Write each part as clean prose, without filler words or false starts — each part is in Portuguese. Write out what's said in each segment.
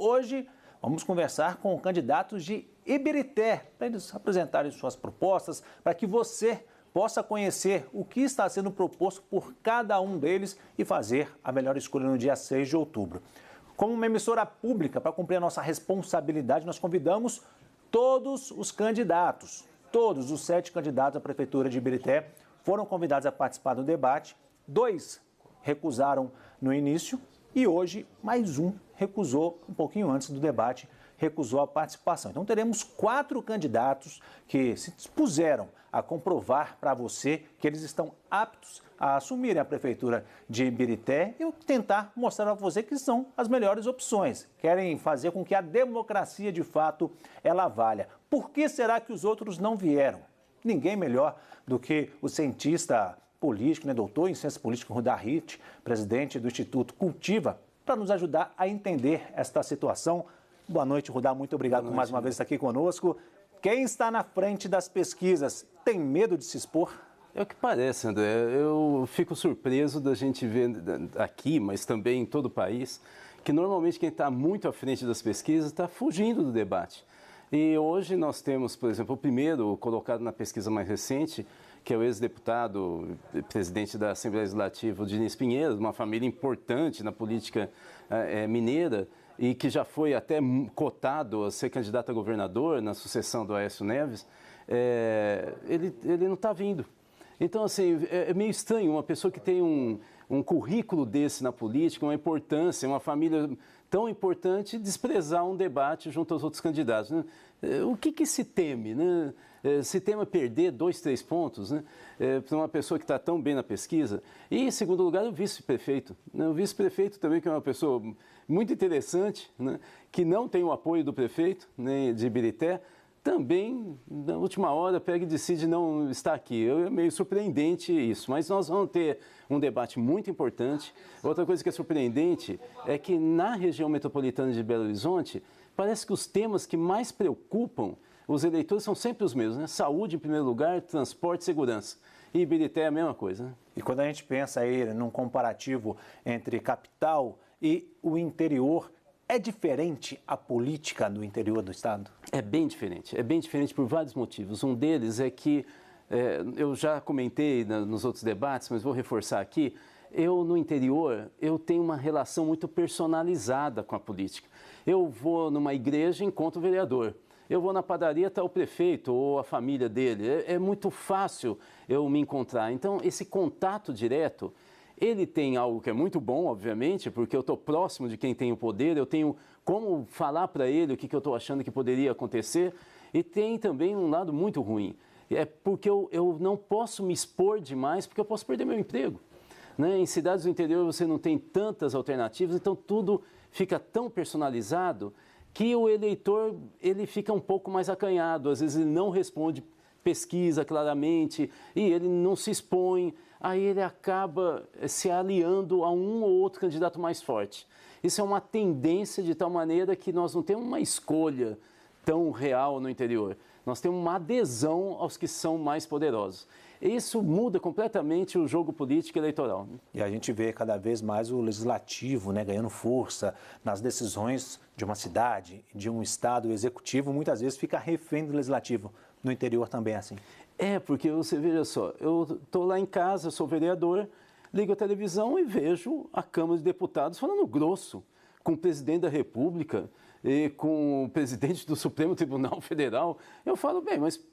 Hoje vamos conversar com candidatos de Ibirité, para eles apresentarem suas propostas, para que você possa conhecer o que está sendo proposto por cada um deles e fazer a melhor escolha no dia 6 de outubro. Como uma emissora pública, para cumprir a nossa responsabilidade, nós convidamos todos os candidatos, todos os 7 candidatos à Prefeitura de Ibirité foram convidados a participar do debate. 2 recusaram no início e hoje mais um recusou um pouquinho antes do debate, recusou a participação. Então teremos 4 candidatos que se dispuseram a comprovar para você que eles estão aptos a assumirem a Prefeitura de Ibirité e tentar mostrar a você que são as melhores opções. Querem fazer com que a democracia, de fato, ela valha. Por que será que os outros não vieram? Ninguém melhor do que o cientista político, doutor em ciência política, Rudá Ritt, presidente do Instituto Cultiva, para nos ajudar a entender esta situação. Boa noite, Rudá. Muito obrigado por mais uma vez estar aqui conosco. Quem está na frente das pesquisas tem medo de se expor? É o que parece, André. Eu fico surpreso da gente ver aqui, mas também em todo o país, que normalmente quem está muito à frente das pesquisas está fugindo do debate. E hoje nós temos, por exemplo, o primeiro colocado na pesquisa mais recente, que é o ex-deputado, presidente da Assembleia Legislativa, o Diniz Pinheiro, uma família importante na política mineira, e que já foi até cotado a ser candidato a governador na sucessão do Aécio Neves, ele não está vindo. Então, assim, é meio estranho uma pessoa que tem um currículo desse na política, uma importância, uma família tão importante, desprezar um debate junto aos outros candidatos, né? O que se teme, né? Se teme perder 2, 3 pontos, né? Para uma pessoa que está tão bem na pesquisa. E, em segundo lugar, o vice-prefeito. Né? O vice-prefeito também, que é uma pessoa muito interessante, né? Que não tem o apoio do prefeito, né, de Ibirité, também, na última hora, pega e decide não estar aqui. É meio surpreendente isso, mas nós vamos ter um debate muito importante. Outra coisa que é surpreendente é que na região metropolitana de Belo Horizonte, parece que os temas que mais preocupam os eleitores são sempre os mesmos, né? Saúde em primeiro lugar, transporte e segurança. E Ibirité é a mesma coisa, né? E quando a gente pensa aí num comparativo entre capital e o interior, é diferente a política no interior do estado? É bem diferente por vários motivos. Um deles é que, eu já comentei nos outros debates, mas vou reforçar aqui, no interior, eu tenho uma relação muito personalizada com a política. Eu vou numa igreja e encontro o vereador. Eu vou na padaria, está o prefeito ou a família dele. É muito fácil eu me encontrar. Então, esse contato direto, ele tem algo que é muito bom, obviamente, porque eu estou próximo de quem tem o poder, eu tenho como falar para ele o que eu estou achando que poderia acontecer, e tem também um lado muito ruim, é porque eu não posso me expor demais, porque eu posso perder meu emprego. Né? Em cidades do interior você não tem tantas alternativas, então tudo fica tão personalizado que o eleitor ele fica um pouco mais acanhado, às vezes ele não responde pesquisa claramente e ele não se expõe, aí ele acaba se aliando a um ou outro candidato mais forte. Isso é uma tendência de tal maneira que nós não temos uma escolha tão real no interior. Nós temos uma adesão aos que são mais poderosos. Isso muda completamente o jogo político e eleitoral. E a gente vê cada vez mais o legislativo, né, ganhando força nas decisões de uma cidade, de um estado. O executivo muitas vezes fica refém do legislativo. No interior também é assim? Porque você veja só, eu estou lá em casa, sou vereador, ligo a televisão e vejo a Câmara de Deputados falando grosso com o presidente da República e com o presidente do Supremo Tribunal Federal. Eu falo, bem, mas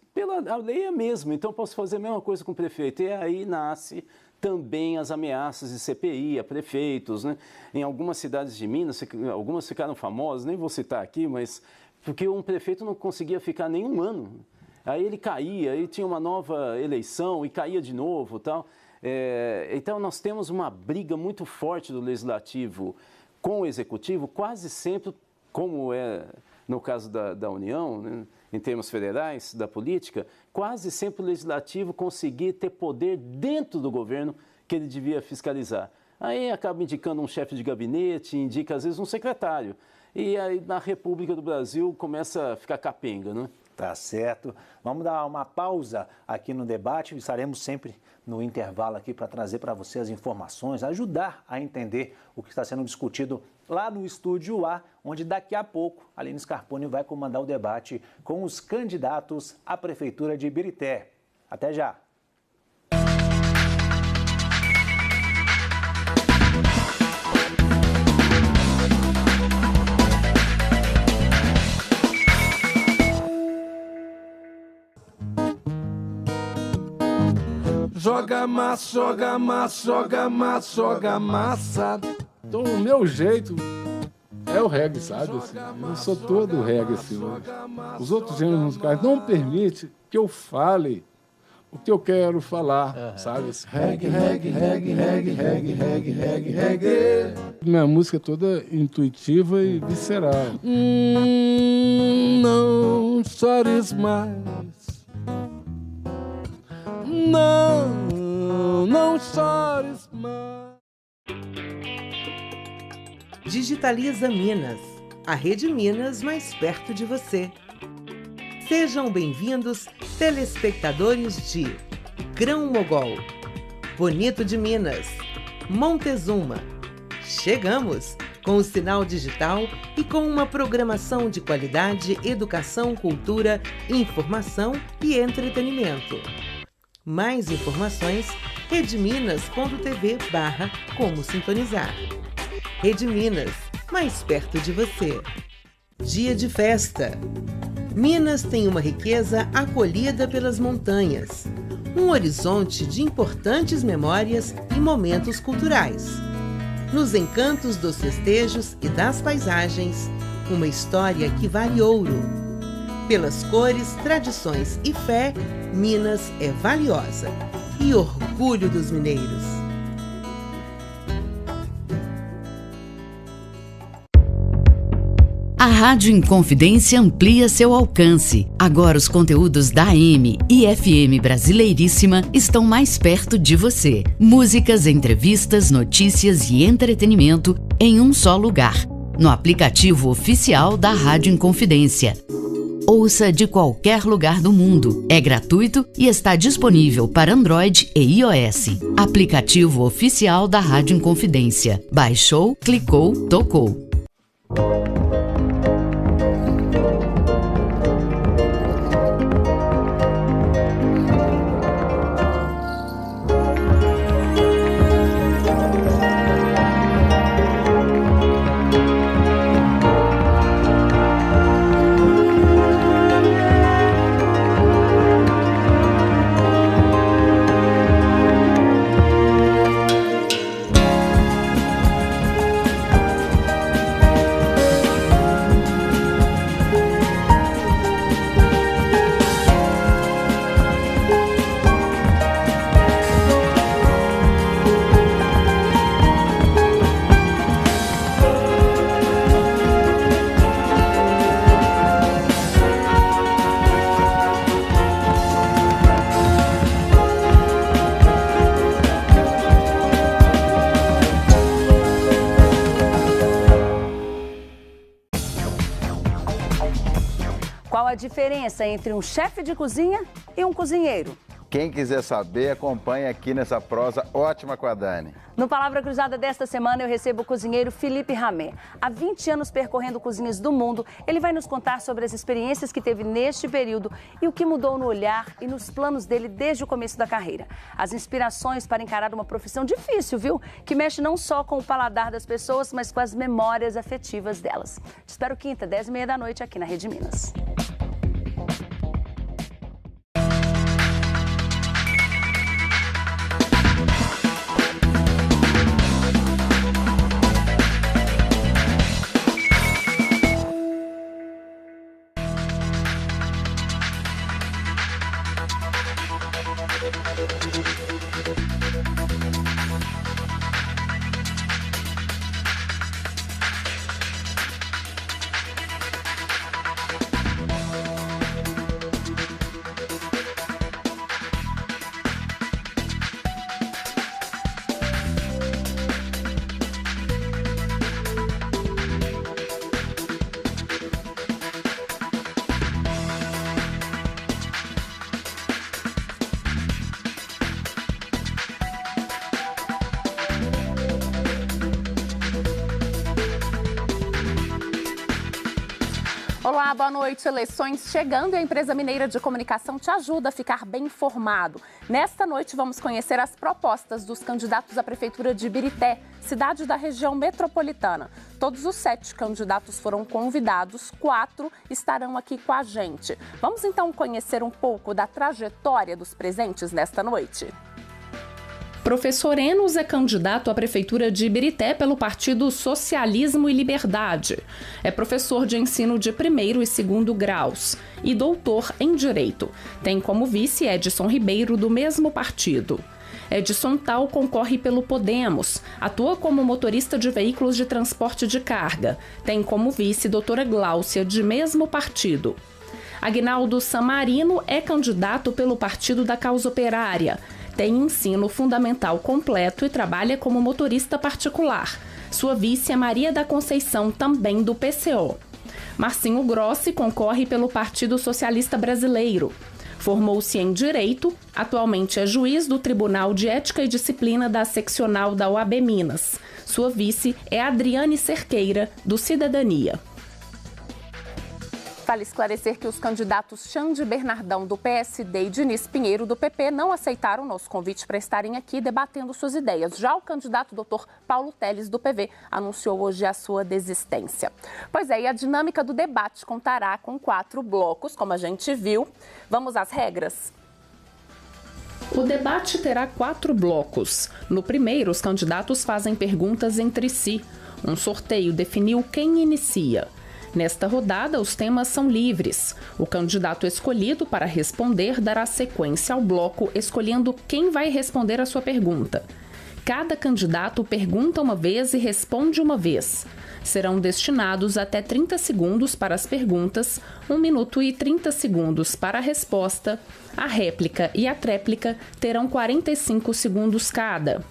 a lei é a mesma, então eu posso fazer a mesma coisa com o prefeito. E aí nasce também as ameaças de CPI a prefeitos, né? Em algumas cidades de Minas, algumas ficaram famosas, nem vou citar aqui, mas porque um prefeito não conseguia ficar nem um ano. Aí ele caía, aí tinha uma nova eleição e caía de novo, tal. Então nós temos uma briga muito forte do legislativo com o executivo, quase sempre, como é no caso da União, né, em termos federais, da política, quase sempre o legislativo conseguir ter poder dentro do governo que ele devia fiscalizar. Aí acaba indicando um chefe de gabinete, indica às vezes um secretário. E aí na República do Brasil começa a ficar capenga, né? Tá certo. Vamos dar uma pausa aqui no debate. Estaremos sempre no intervalo aqui para trazer para você as informações, ajudar a entender o que está sendo discutido lá no Estúdio A, onde daqui a pouco a Aline Scarponi vai comandar o debate com os candidatos à Prefeitura de Ibirité. Até já! Joga massa, joga massa, joga massa, joga massa. Então, o meu jeito é o reggae, sabe? Assim, eu sou todo reggae, assim, hoje. Os outros gêneros musicais não permitem que eu fale o que eu quero falar, sabe? Assim, reggae, reggae, reggae, reggae, reggae, reggae, reggae, reggae. Minha música é toda intuitiva e visceral. Não chores mais. Não chores mais. Digitaliza Minas, a Rede Minas mais perto de você. Sejam bem-vindos, telespectadores de Grão-Mogol, Bonito de Minas, Montezuma. Chegamos com o sinal digital e com uma programação de qualidade, educação, cultura, informação e entretenimento. Mais informações, redeminas.tv/como sintonizar. Rede Minas, mais perto de você. Dia de festa. Minas tem uma riqueza acolhida pelas montanhas, um horizonte de importantes memórias e momentos culturais. Nos encantos dos festejos e das paisagens, uma história que vale ouro. Pelas cores, tradições e fé, Minas é valiosa e orgulho dos mineiros. A Rádio Inconfidência amplia seu alcance. Agora os conteúdos da AM e FM Brasileiríssima estão mais perto de você. Músicas, entrevistas, notícias e entretenimento em um só lugar. No aplicativo oficial da Rádio Inconfidência. Ouça de qualquer lugar do mundo. É gratuito e está disponível para Android e iOS. Aplicativo oficial da Rádio Inconfidência. Baixou, clicou, tocou. Qual a diferença entre um chefe de cozinha e um cozinheiro? Quem quiser saber, acompanhe aqui nessa prosa ótima com a Dani. No Palavra Cruzada desta semana eu recebo o cozinheiro Felipe Ramé. Há 20 anos percorrendo cozinhas do mundo, ele vai nos contar sobre as experiências que teve neste período e o que mudou no olhar e nos planos dele desde o começo da carreira. As inspirações para encarar uma profissão difícil, viu? Que mexe não só com o paladar das pessoas, mas com as memórias afetivas delas. Te espero quinta, 10h30 da noite aqui na Rede Minas. Olá, boa noite. Eleições chegando e a empresa mineira de comunicação te ajuda a ficar bem informado. Nesta noite vamos conhecer as propostas dos candidatos à prefeitura de Ibirité, cidade da região metropolitana. Todos os 7 candidatos foram convidados, 4 estarão aqui com a gente. Vamos então conhecer um pouco da trajetória dos presentes nesta noite. Professor Enos é candidato à Prefeitura de Ibirité pelo Partido Socialismo e Liberdade. É professor de ensino de 1º e 2º graus e doutor em Direito. Tem como vice Edson Ribeiro, do mesmo partido. Edson Tal concorre pelo Podemos, atua como motorista de veículos de transporte de carga. Tem como vice doutora Gláucia, de mesmo partido. Aguinaldo Samarino é candidato pelo Partido da Causa Operária. Tem ensino fundamental completo e trabalha como motorista particular. Sua vice é Maria da Conceição, também do PCO. Marcinho Grossi concorre pelo Partido Socialista Brasileiro. Formou-se em Direito, atualmente é juiz do Tribunal de Ética e Disciplina da Seccional da OAB Minas. Sua vice é Adriane Cerqueira, do Cidadania. Vale esclarecer que os candidatos Xande Bernardão, do PSD, e Diniz Pinheiro, do PP, não aceitaram o nosso convite para estarem aqui debatendo suas ideias. Já o candidato Dr. Paulo Teles, do PV, anunciou hoje a sua desistência. Pois é, e a dinâmica do debate contará com 4 blocos, como a gente viu. Vamos às regras? O debate terá 4 blocos. No primeiro, os candidatos fazem perguntas entre si. Um sorteio definiu quem inicia. Nesta rodada, os temas são livres. O candidato escolhido para responder dará sequência ao bloco, escolhendo quem vai responder a sua pergunta. Cada candidato pergunta uma vez e responde uma vez. Serão destinados até 30 segundos para as perguntas, 1 minuto e 30 segundos para a resposta. A réplica e a tréplica terão 45 segundos cada.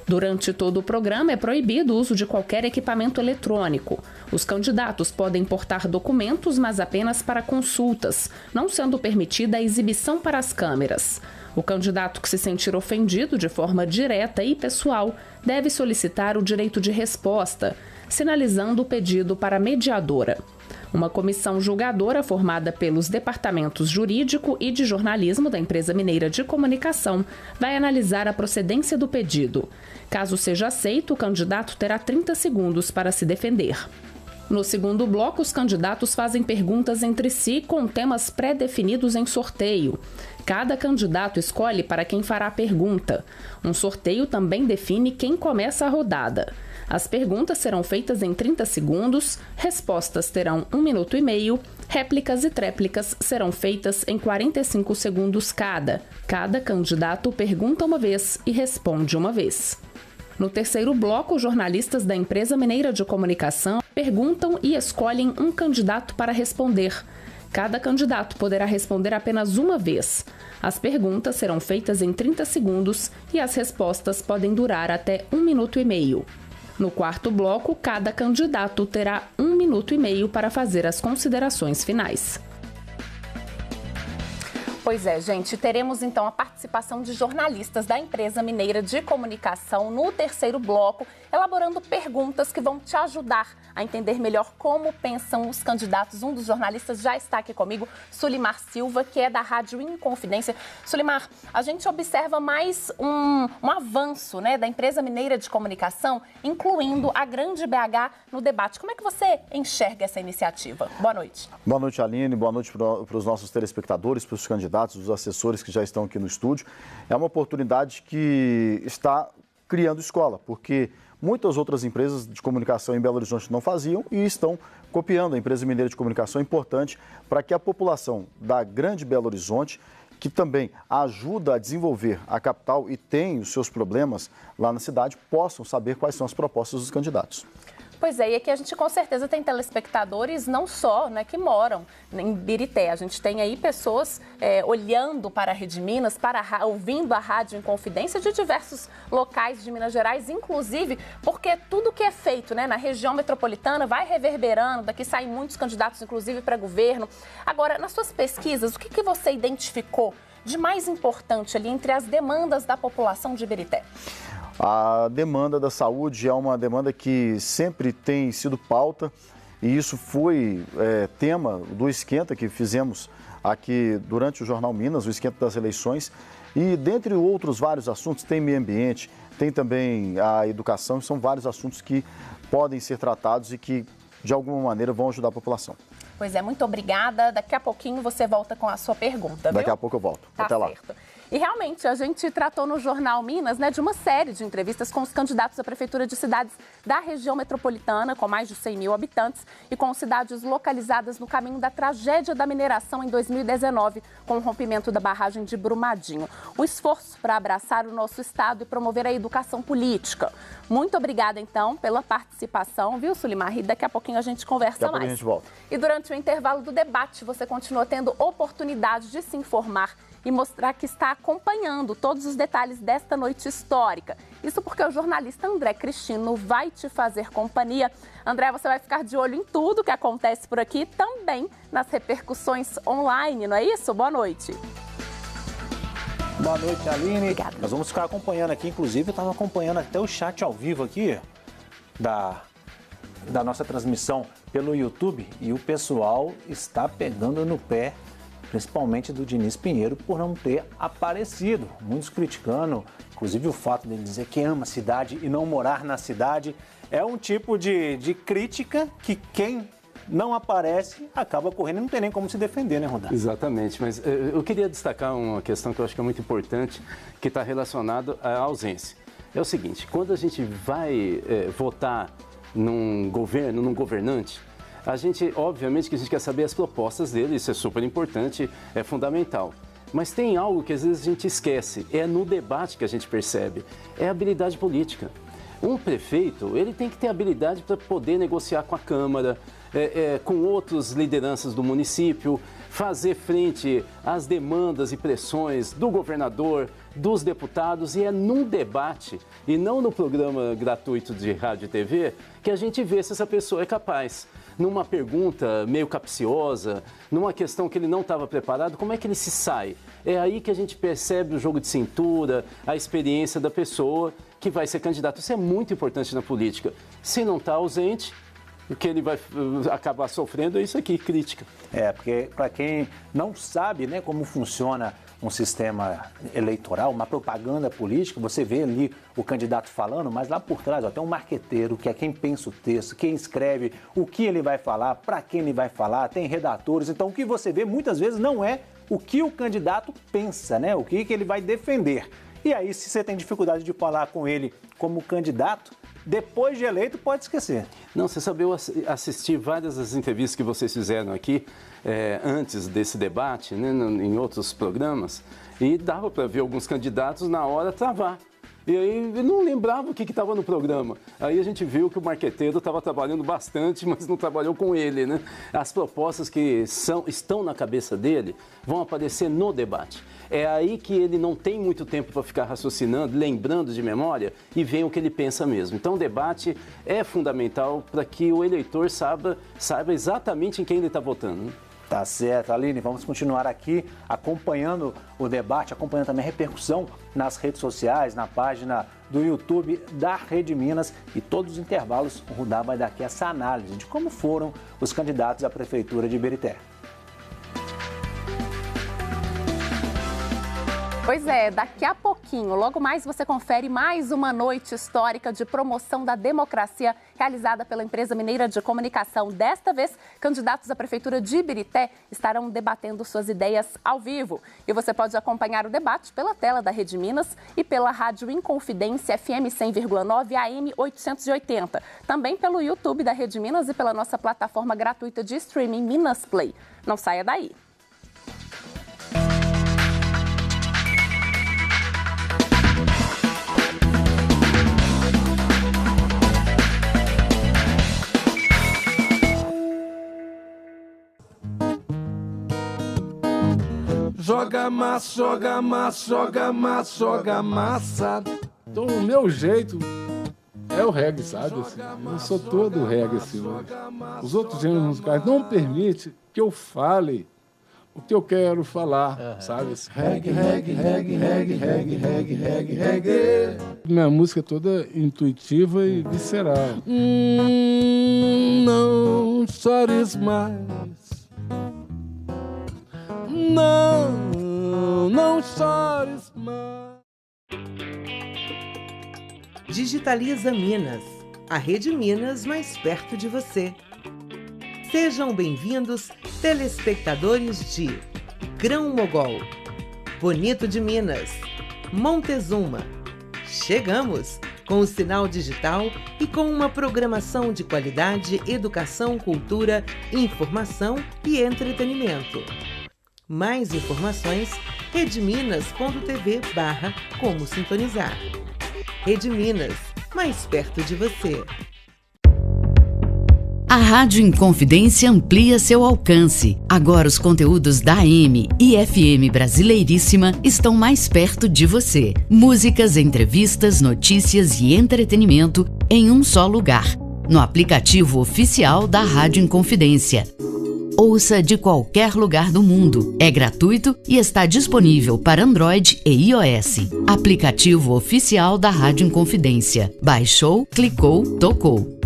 Durante todo o programa é proibido o uso de qualquer equipamento eletrônico. Os candidatos podem portar documentos, mas apenas para consultas, não sendo permitida a exibição para as câmeras. O candidato que se sentir ofendido de forma direta e pessoal deve solicitar o direito de resposta, sinalizando o pedido para a mediadora. Uma comissão julgadora formada pelos departamentos jurídico e de jornalismo da empresa mineira de comunicação vai analisar a procedência do pedido. Caso seja aceito, o candidato terá 30 segundos para se defender. No segundo bloco, os candidatos fazem perguntas entre si com temas pré-definidos em sorteio. Cada candidato escolhe para quem fará a pergunta. Um sorteio também define quem começa a rodada. As perguntas serão feitas em 30 segundos, respostas terão 1 minuto e meio, réplicas e tréplicas serão feitas em 45 segundos cada. Cada candidato pergunta uma vez e responde uma vez. No terceiro bloco, os jornalistas da empresa mineira de comunicação perguntam e escolhem um candidato para responder. Cada candidato poderá responder apenas uma vez. As perguntas serão feitas em 30 segundos e as respostas podem durar até 1 minuto e meio. No quarto bloco, cada candidato terá 1 minuto e meio para fazer as considerações finais. Pois é, gente, teremos então a participação de jornalistas da empresa mineira de comunicação no terceiro bloco, elaborando perguntas que vão te ajudar a entender melhor como pensam os candidatos. Um dos jornalistas já está aqui comigo, Sulimar Silva, que é da Rádio Inconfidência. Sulimar, a gente observa mais um avanço, né, da empresa mineira de comunicação, incluindo a Grande BH no debate. Como é que você enxerga essa iniciativa? Boa noite. Boa noite, Aline. Boa noite para os nossos telespectadores, para os candidatos, os assessores que já estão aqui no estúdio. É uma oportunidade que está criando escola, porque muitas outras empresas de comunicação em Belo Horizonte não faziam e estão copiando a empresa mineira de comunicação. É importante para que a população da Grande Belo Horizonte, que também ajuda a desenvolver a capital e tem os seus problemas lá na cidade, possam saber quais são as propostas dos candidatos. Pois é, e aqui a gente com certeza tem telespectadores não só, né, que moram em Ibirité. A gente tem aí pessoas olhando para a Rede Minas, ouvindo a Rádio Inconfidência de diversos locais de Minas Gerais, inclusive porque tudo que é feito, né, na região metropolitana vai reverberando, daqui saem muitos candidatos, inclusive para governo. Agora, nas suas pesquisas, o que você identificou de mais importante ali entre as demandas da população de Ibirité? A demanda da saúde é uma demanda que sempre tem sido pauta e isso foi tema do esquenta que fizemos aqui durante o Jornal Minas, o esquenta das eleições. E dentre outros vários assuntos, tem meio ambiente, tem também a educação, são vários assuntos que podem ser tratados e que, de alguma maneira, vão ajudar a população. Pois é, muito obrigada. Daqui a pouquinho você volta com a sua pergunta, viu? Daqui a pouco eu volto. Tá Até lá. Certo. E realmente, a gente tratou no Jornal Minas, né, de uma série de entrevistas com os candidatos à prefeitura de cidades da região metropolitana, com mais de 100 mil habitantes, e com cidades localizadas no caminho da tragédia da mineração em 2019, com o rompimento da barragem de Brumadinho. Um esforço para abraçar o nosso estado e promover a educação política. Muito obrigada, então, pela participação, viu, Sulimar? E daqui a pouquinho a gente conversa mais. Daqui a pouco a gente volta. E durante o intervalo do debate, você continua tendo oportunidade de se informar e mostrar que está acompanhando todos os detalhes desta noite histórica. Isso porque o jornalista André Cristino vai te fazer companhia. André, você vai ficar de olho em tudo que acontece por aqui, também nas repercussões online, não é isso? Boa noite. Boa noite, Aline. Obrigada. Nós vamos ficar acompanhando aqui, inclusive eu estava acompanhando até o chat ao vivo aqui da nossa transmissão pelo YouTube, e o pessoal está pegando no pé, principalmente do Diniz Pinheiro, por não ter aparecido. Muitos criticando, inclusive o fato dele dizer que ama a cidade e não morar na cidade. É um tipo de crítica que quem não aparece acaba correndo e não tem nem como se defender, né, Rodar? Exatamente, mas eu queria destacar uma questão que eu acho que é muito importante, que está relacionada à ausência. É o seguinte, quando a gente vai votar num governo, num governante, a gente, obviamente, que a gente quer saber as propostas dele, isso é super importante, é fundamental. Mas tem algo que às vezes a gente esquece, é no debate que a gente percebe, é a habilidade política. Um prefeito, ele tem que ter habilidade para poder negociar com a Câmara, com outras lideranças do município, fazer frente às demandas e pressões do governador, dos deputados, e é num debate e não no programa gratuito de rádio e TV que a gente vê se essa pessoa é capaz. Numa pergunta meio capciosa, numa questão que ele não estava preparado, como é que ele se sai? É aí que a gente percebe o jogo de cintura, a experiência da pessoa que vai ser candidato. Isso é muito importante na política. Se não está ausente, o que ele vai acabar sofrendo é isso aqui, crítica. Porque para quem não sabe, né, como funciona um sistema eleitoral, uma propaganda política, você vê ali o candidato falando, mas lá por trás tem um marqueteiro, que é quem pensa o texto, quem escreve, o que ele vai falar, para quem ele vai falar, tem redatores. Então o que você vê muitas vezes não é o que o candidato pensa, né, o que ele vai defender. E aí, se você tem dificuldade de falar com ele como candidato, depois de eleito, pode esquecer. Não, você sabe, eu assisti várias das entrevistas que vocês fizeram aqui antes desse debate, né, em outros programas, e dava para ver alguns candidatos na hora travar. E aí eu não lembrava o que estava no programa. Aí a gente viu que o marqueteiro estava trabalhando bastante, mas não trabalhou com ele, né? As propostas que estão na cabeça dele vão aparecer no debate. É aí que ele não tem muito tempo para ficar raciocinando, lembrando de memória, e vem o que ele pensa mesmo. Então o debate é fundamental para que o eleitor saiba exatamente em quem ele está votando, né? Tá certo, Aline, vamos continuar aqui acompanhando o debate, acompanhando também a repercussão nas redes sociais, na página do YouTube da Rede Minas, e todos os intervalos o Rudá vai dar aqui essa análise de como foram os candidatos à Prefeitura de Iberité. Pois é, daqui a pouquinho, logo mais você confere mais uma noite histórica de promoção da democracia realizada pela empresa mineira de comunicação. Desta vez, candidatos à Prefeitura de Iberité estarão debatendo suas ideias ao vivo. E você pode acompanhar o debate pela tela da Rede Minas e pela Rádio Inconfidência FM 100,9 AM 880. Também pelo YouTube da Rede Minas e pela nossa plataforma gratuita de streaming Minas Play. Não saia daí. Joga massa, joga massa, joga massa, joga massa. Então, o meu jeito é o reggae, sabe? Assim, eu sou todo reggae, assim, hoje. Os outros gêneros musicais não permitem que eu fale o que eu quero falar, sabe? Reggae, reggae, reggae, reggae, reggae, reggae, reggae, reggae. Minha música é toda intuitiva e visceral. Não chores mais. Não chores mais. Digitaliza Minas, a Rede Minas mais perto de você. Sejam bem-vindos, telespectadores de Grão-Mogol, Bonito de Minas, Montezuma. Chegamos com o sinal digital e com uma programação de qualidade, educação, cultura, informação e entretenimento. Mais informações, redeminas.tv/como sintonizar. Rede Minas, mais perto de você. A Rádio Inconfidência amplia seu alcance. Agora os conteúdos da AM e FM Brasileiríssima estão mais perto de você. Músicas, entrevistas, notícias e entretenimento em um só lugar. No aplicativo oficial da Rádio Inconfidência. Ouça de qualquer lugar do mundo. É gratuito e está disponível para Android e iOS. Aplicativo oficial da Rádio Inconfidência. Baixou, clicou, tocou.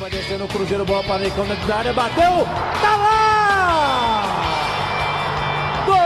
Vai descendo o Cruzeiro, bola para Nicão dentro da área, bateu, tá lá! Gol!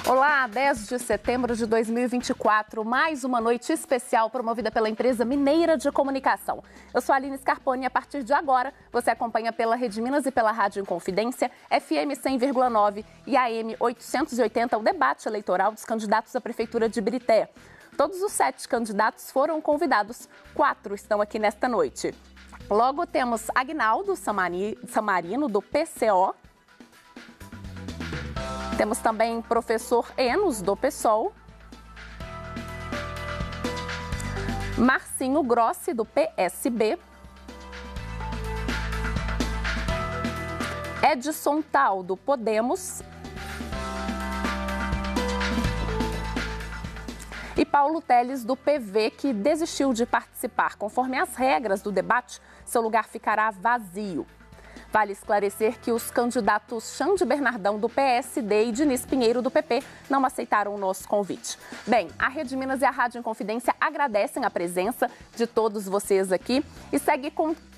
Olá, 10 de setembro de 2024, mais uma noite especial promovida pela empresa Mineira de Comunicação. Eu sou a Aline Scarponi e a partir de agora você acompanha pela Rede Minas e pela Rádio Inconfidência, FM 100,9 e AM 880 o debate eleitoral dos candidatos à Prefeitura de Ibirité. Todos os 7 candidatos foram convidados, 4 estão aqui nesta noite. Logo temos Agnaldo Samarino, do PCO. Temos também professor Enos, do PSOL. Marcinho Grossi, do PSB. Edson Tal, do Podemos. E Paulo Telles, do PV, que desistiu de participar. Conforme as regras do debate, seu lugar ficará vazio. Vale esclarecer que os candidatos Xande Bernardão, do PSD, e Diniz Pinheiro, do PP, não aceitaram o nosso convite. Bem, a Rede Minas e a Rádio Inconfidência agradecem a presença de todos vocês aqui e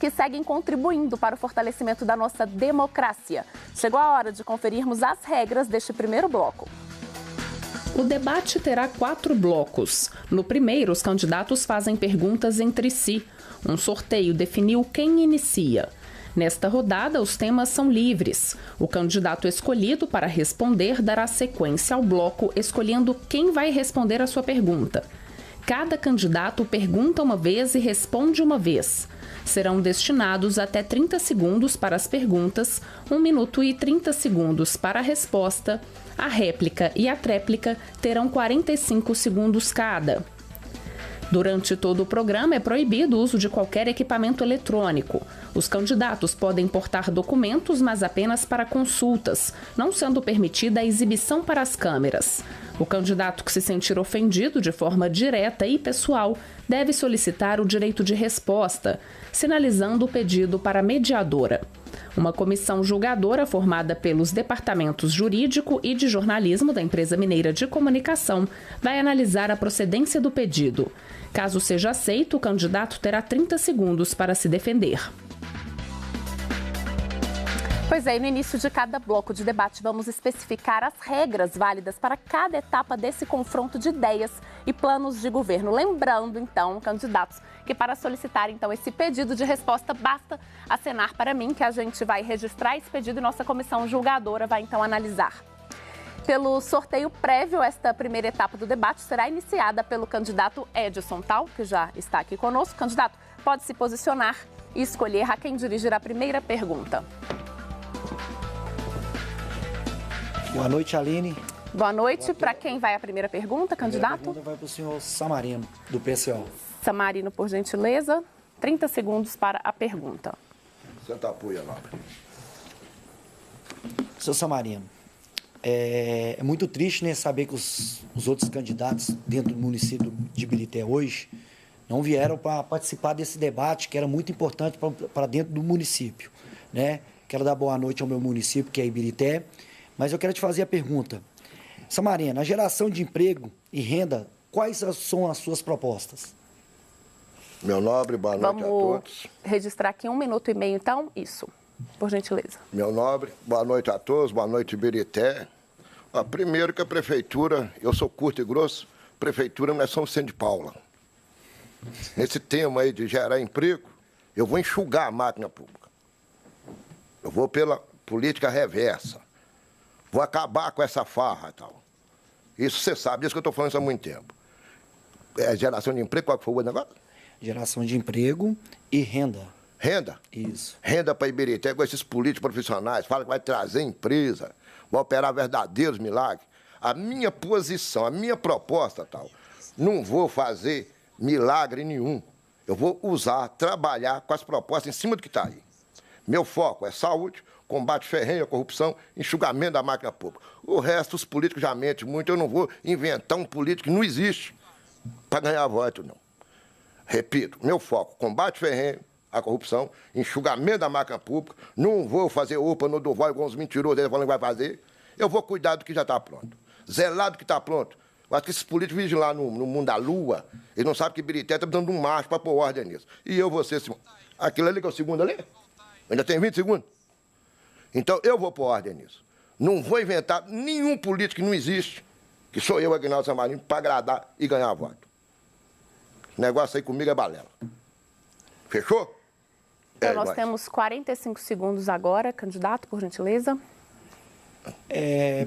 que seguem contribuindo para o fortalecimento da nossa democracia. Chegou a hora de conferirmos as regras deste primeiro bloco. O debate terá 4 blocos. No primeiro, os candidatos fazem perguntas entre si. Um sorteio definiu quem inicia. Nesta rodada, os temas são livres. O candidato escolhido para responder dará sequência ao bloco, escolhendo quem vai responder a sua pergunta. Cada candidato pergunta uma vez e responde uma vez. Serão destinados até 30 segundos para as perguntas, 1 minuto e 30 segundos para a resposta. A réplica e a tréplica terão 45 segundos cada. Durante todo o programa é proibido o uso de qualquer equipamento eletrônico. Os candidatos podem portar documentos, mas apenas para consultas, não sendo permitida a exibição para as câmeras. O candidato que se sentir ofendido de forma direta e pessoal deve solicitar o direito de resposta, sinalizando o pedido para a mediadora. Uma comissão julgadora formada pelos departamentos jurídico e de jornalismo da empresa Mineira de Comunicação vai analisar a procedência do pedido. Caso seja aceito, o candidato terá 30 segundos para se defender. Pois é, e no início de cada bloco de debate vamos especificar as regras válidas para cada etapa desse confronto de ideias e planos de governo. Lembrando, então, candidatos, que para solicitar, então, esse pedido de resposta, basta acenar para mim, que a gente vai registrar esse pedido e nossa comissão julgadora vai, então, analisar. Pelo sorteio prévio, esta primeira etapa do debate será iniciada pelo candidato Edson Tal, que já está aqui conosco. Candidato, pode se posicionar e escolher a quem dirigir a primeira pergunta. Boa noite, Aline. Boa noite. Para quem vai a primeira pergunta, candidato? A pergunta vai para o senhor Samarino, do PCO. Samarino, por gentileza. 30 segundos para a pergunta. Senta apoio lá. Senhor Samarino, é muito triste, né, saber que os outros candidatos dentro do município de Ibirité hoje não vieram para participar desse debate, que era muito importante para dentro do município, né? Quero dar boa noite ao meu município, que é Ibirité, mas eu quero te fazer a pergunta. Samarino, a geração de emprego e renda, quais são as suas propostas? Meu nobre, boa noite a todos. Vamos registrar aqui 1 minuto e meio, então, isso, por gentileza. Meu nobre, boa noite a todos, boa noite, Ibirité. Primeiro que a prefeitura, eu sou curto e grosso, prefeitura não é São Vicente de Paula. Nesse tema aí de gerar emprego, eu vou enxugar a máquina pública. Eu vou pela política reversa. Vou acabar com essa farra e tal. Isso você sabe, isso que eu estou falando isso há muito tempo. É geração de emprego, qual que foi o negócio? Geração de emprego e renda. Renda? Isso. Renda para Ibirité com esses políticos profissionais. Fala que vai trazer empresa, vai operar verdadeiros milagres. A minha posição, a minha proposta, tal, não vou fazer milagre nenhum. Eu vou usar, trabalhar com as propostas em cima do que está aí. Meu foco é saúde, combate ferrenho à corrupção, enxugamento da máquina pública. O resto, os políticos já mentem muito. Eu não vou inventar um político que não existe para ganhar voto, não. Repito, meu foco, combate ferrenho à corrupção, enxugamento da máquina pública. Não vou fazer UPA no Duval igual uns mentirosos eles falando que vai fazer. Eu vou cuidar do que já está pronto. Zelar do que está pronto. Eu acho que esses políticos vivem lá no mundo da lua. Eles não sabem que Ibirité está precisando de um macho para pôr ordem nisso. E eu vou ser... Aquilo ali que é o segundo ali? Ainda tem 20 segundos? Então, eu vou pôr ordem nisso. Não vou inventar nenhum político que não existe, que sou eu, Aguinaldo Samarino, para agradar e ganhar voto. O negócio aí comigo é balela. Fechou? Então, nós temos 45 segundos agora. Candidato, por gentileza.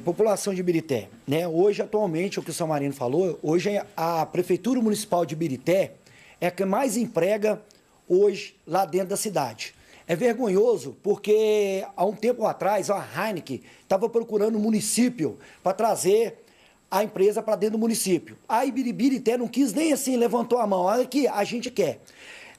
População de Ibirité, né? Hoje, atualmente, o que o Samarino falou, hoje a Prefeitura Municipal de Ibirité é a que mais emprega hoje lá dentro da cidade. É vergonhoso porque, há um tempo atrás, a Heineken estava procurando um município para trazer a empresa para dentro do município. A Ibirité não quis nem assim, levantou a mão. Olha aqui, a gente quer.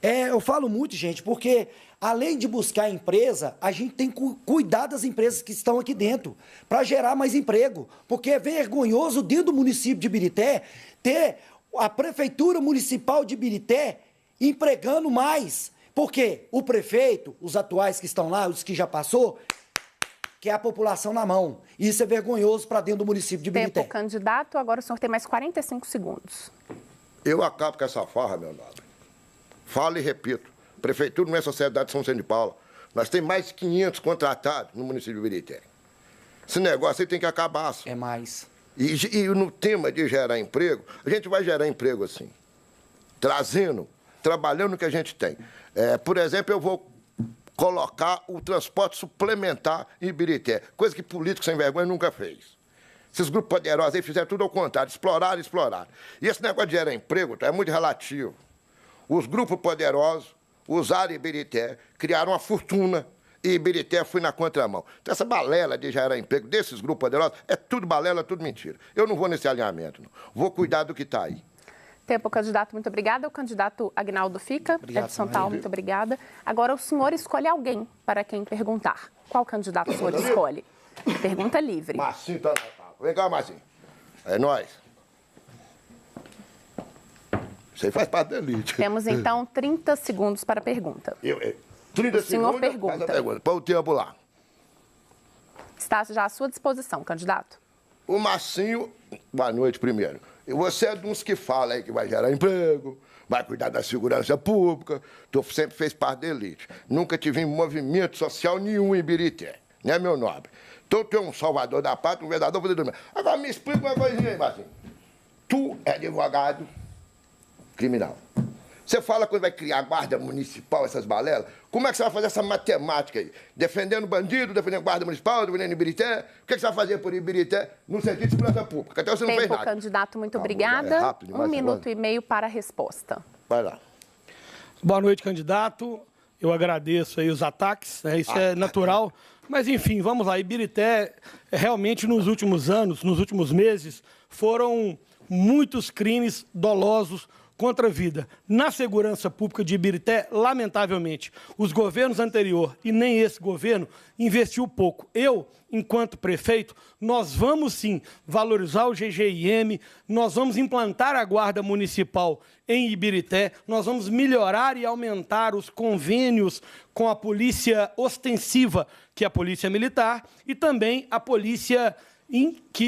Eu falo muito, gente, porque além de buscar empresa, a gente tem que cuidar das empresas que estão aqui dentro para gerar mais emprego. Porque é vergonhoso dentro do município de Ibirité ter a Prefeitura Municipal de Ibirité empregando mais. Porque o prefeito, os atuais que estão lá, os que já passou, quer a população na mão. Isso é vergonhoso para dentro do município de Ibirité. Tempo, candidato. Agora o senhor tem mais 45 segundos. Eu acabo com essa farra, meu nobre. Falo e repito. Prefeitura não é Sociedade de São Vicente de Paula. Nós temos mais de 500 contratados no município de Ibirité. Esse negócio aí tem que acabar. Assim. É mais. E no tema de gerar emprego, a gente vai gerar emprego assim. Trabalhando no que a gente tem. Por exemplo, eu vou colocar o transporte suplementar em Ibirité, coisa que político sem vergonha nunca fez. Esses grupos poderosos aí fizeram tudo ao contrário, exploraram. E esse negócio de gerar emprego é muito relativo. Os grupos poderosos usaram Ibirité, criaram uma fortuna e Ibirité foi na contramão. Então, essa balela de gerar emprego desses grupos poderosos é tudo balela, tudo mentira. Eu não vou nesse alinhamento, não. Vou cuidar do que está aí. Tempo, candidato, muito obrigada. O candidato Aguinaldo fica. Obrigado, Edson Tal, muito obrigada. Agora o senhor escolhe alguém para quem perguntar. Qual candidato o senhor escolhe? Pergunta livre. Marcinho tá na sala. Vem cá, Marcinho. É nóis. Isso aí faz parte da elite. Temos, então, 30 segundos para a pergunta. 30 o senhor segundos, pergunta. Põe o tempo lá. Está já à sua disposição, candidato. O Marcinho, boa noite primeiro. E você é de uns que fala aí que vai gerar emprego, vai cuidar da segurança pública. Tu sempre fez parte da elite. Nunca tive movimento social nenhum em Ibirité. né, meu nobre? Então, tu é um salvador da pátria, um verdadeiro poder. Agora, me explica uma coisinha aí, Marcinho. Tu é advogado criminal. Você fala quando vai criar guarda municipal, essas balelas, como é que você vai fazer essa matemática aí? Defendendo bandido, defendendo guarda municipal, defendendo Ibirité? O que você vai fazer por Ibirité no sentido de segurança pública? Até você não fez nada. Candidato, muito obrigada. Rápido, 1 minuto e meio para a resposta. Vai lá. Boa noite, candidato. Eu agradeço aí os ataques, né? Isso é natural. Mas, enfim, vamos lá. Ibirité, realmente, nos últimos anos, nos últimos meses, foram muitos crimes dolosos contra a vida. Na segurança pública de Ibirité, lamentavelmente, os governos anteriores e nem esse governo investiu pouco. Eu, enquanto prefeito, nós vamos sim valorizar o GGIM, nós vamos implantar a Guarda Municipal em Ibirité, nós vamos melhorar e aumentar os convênios com a polícia ostensiva, que é a Polícia Militar, e também a polícia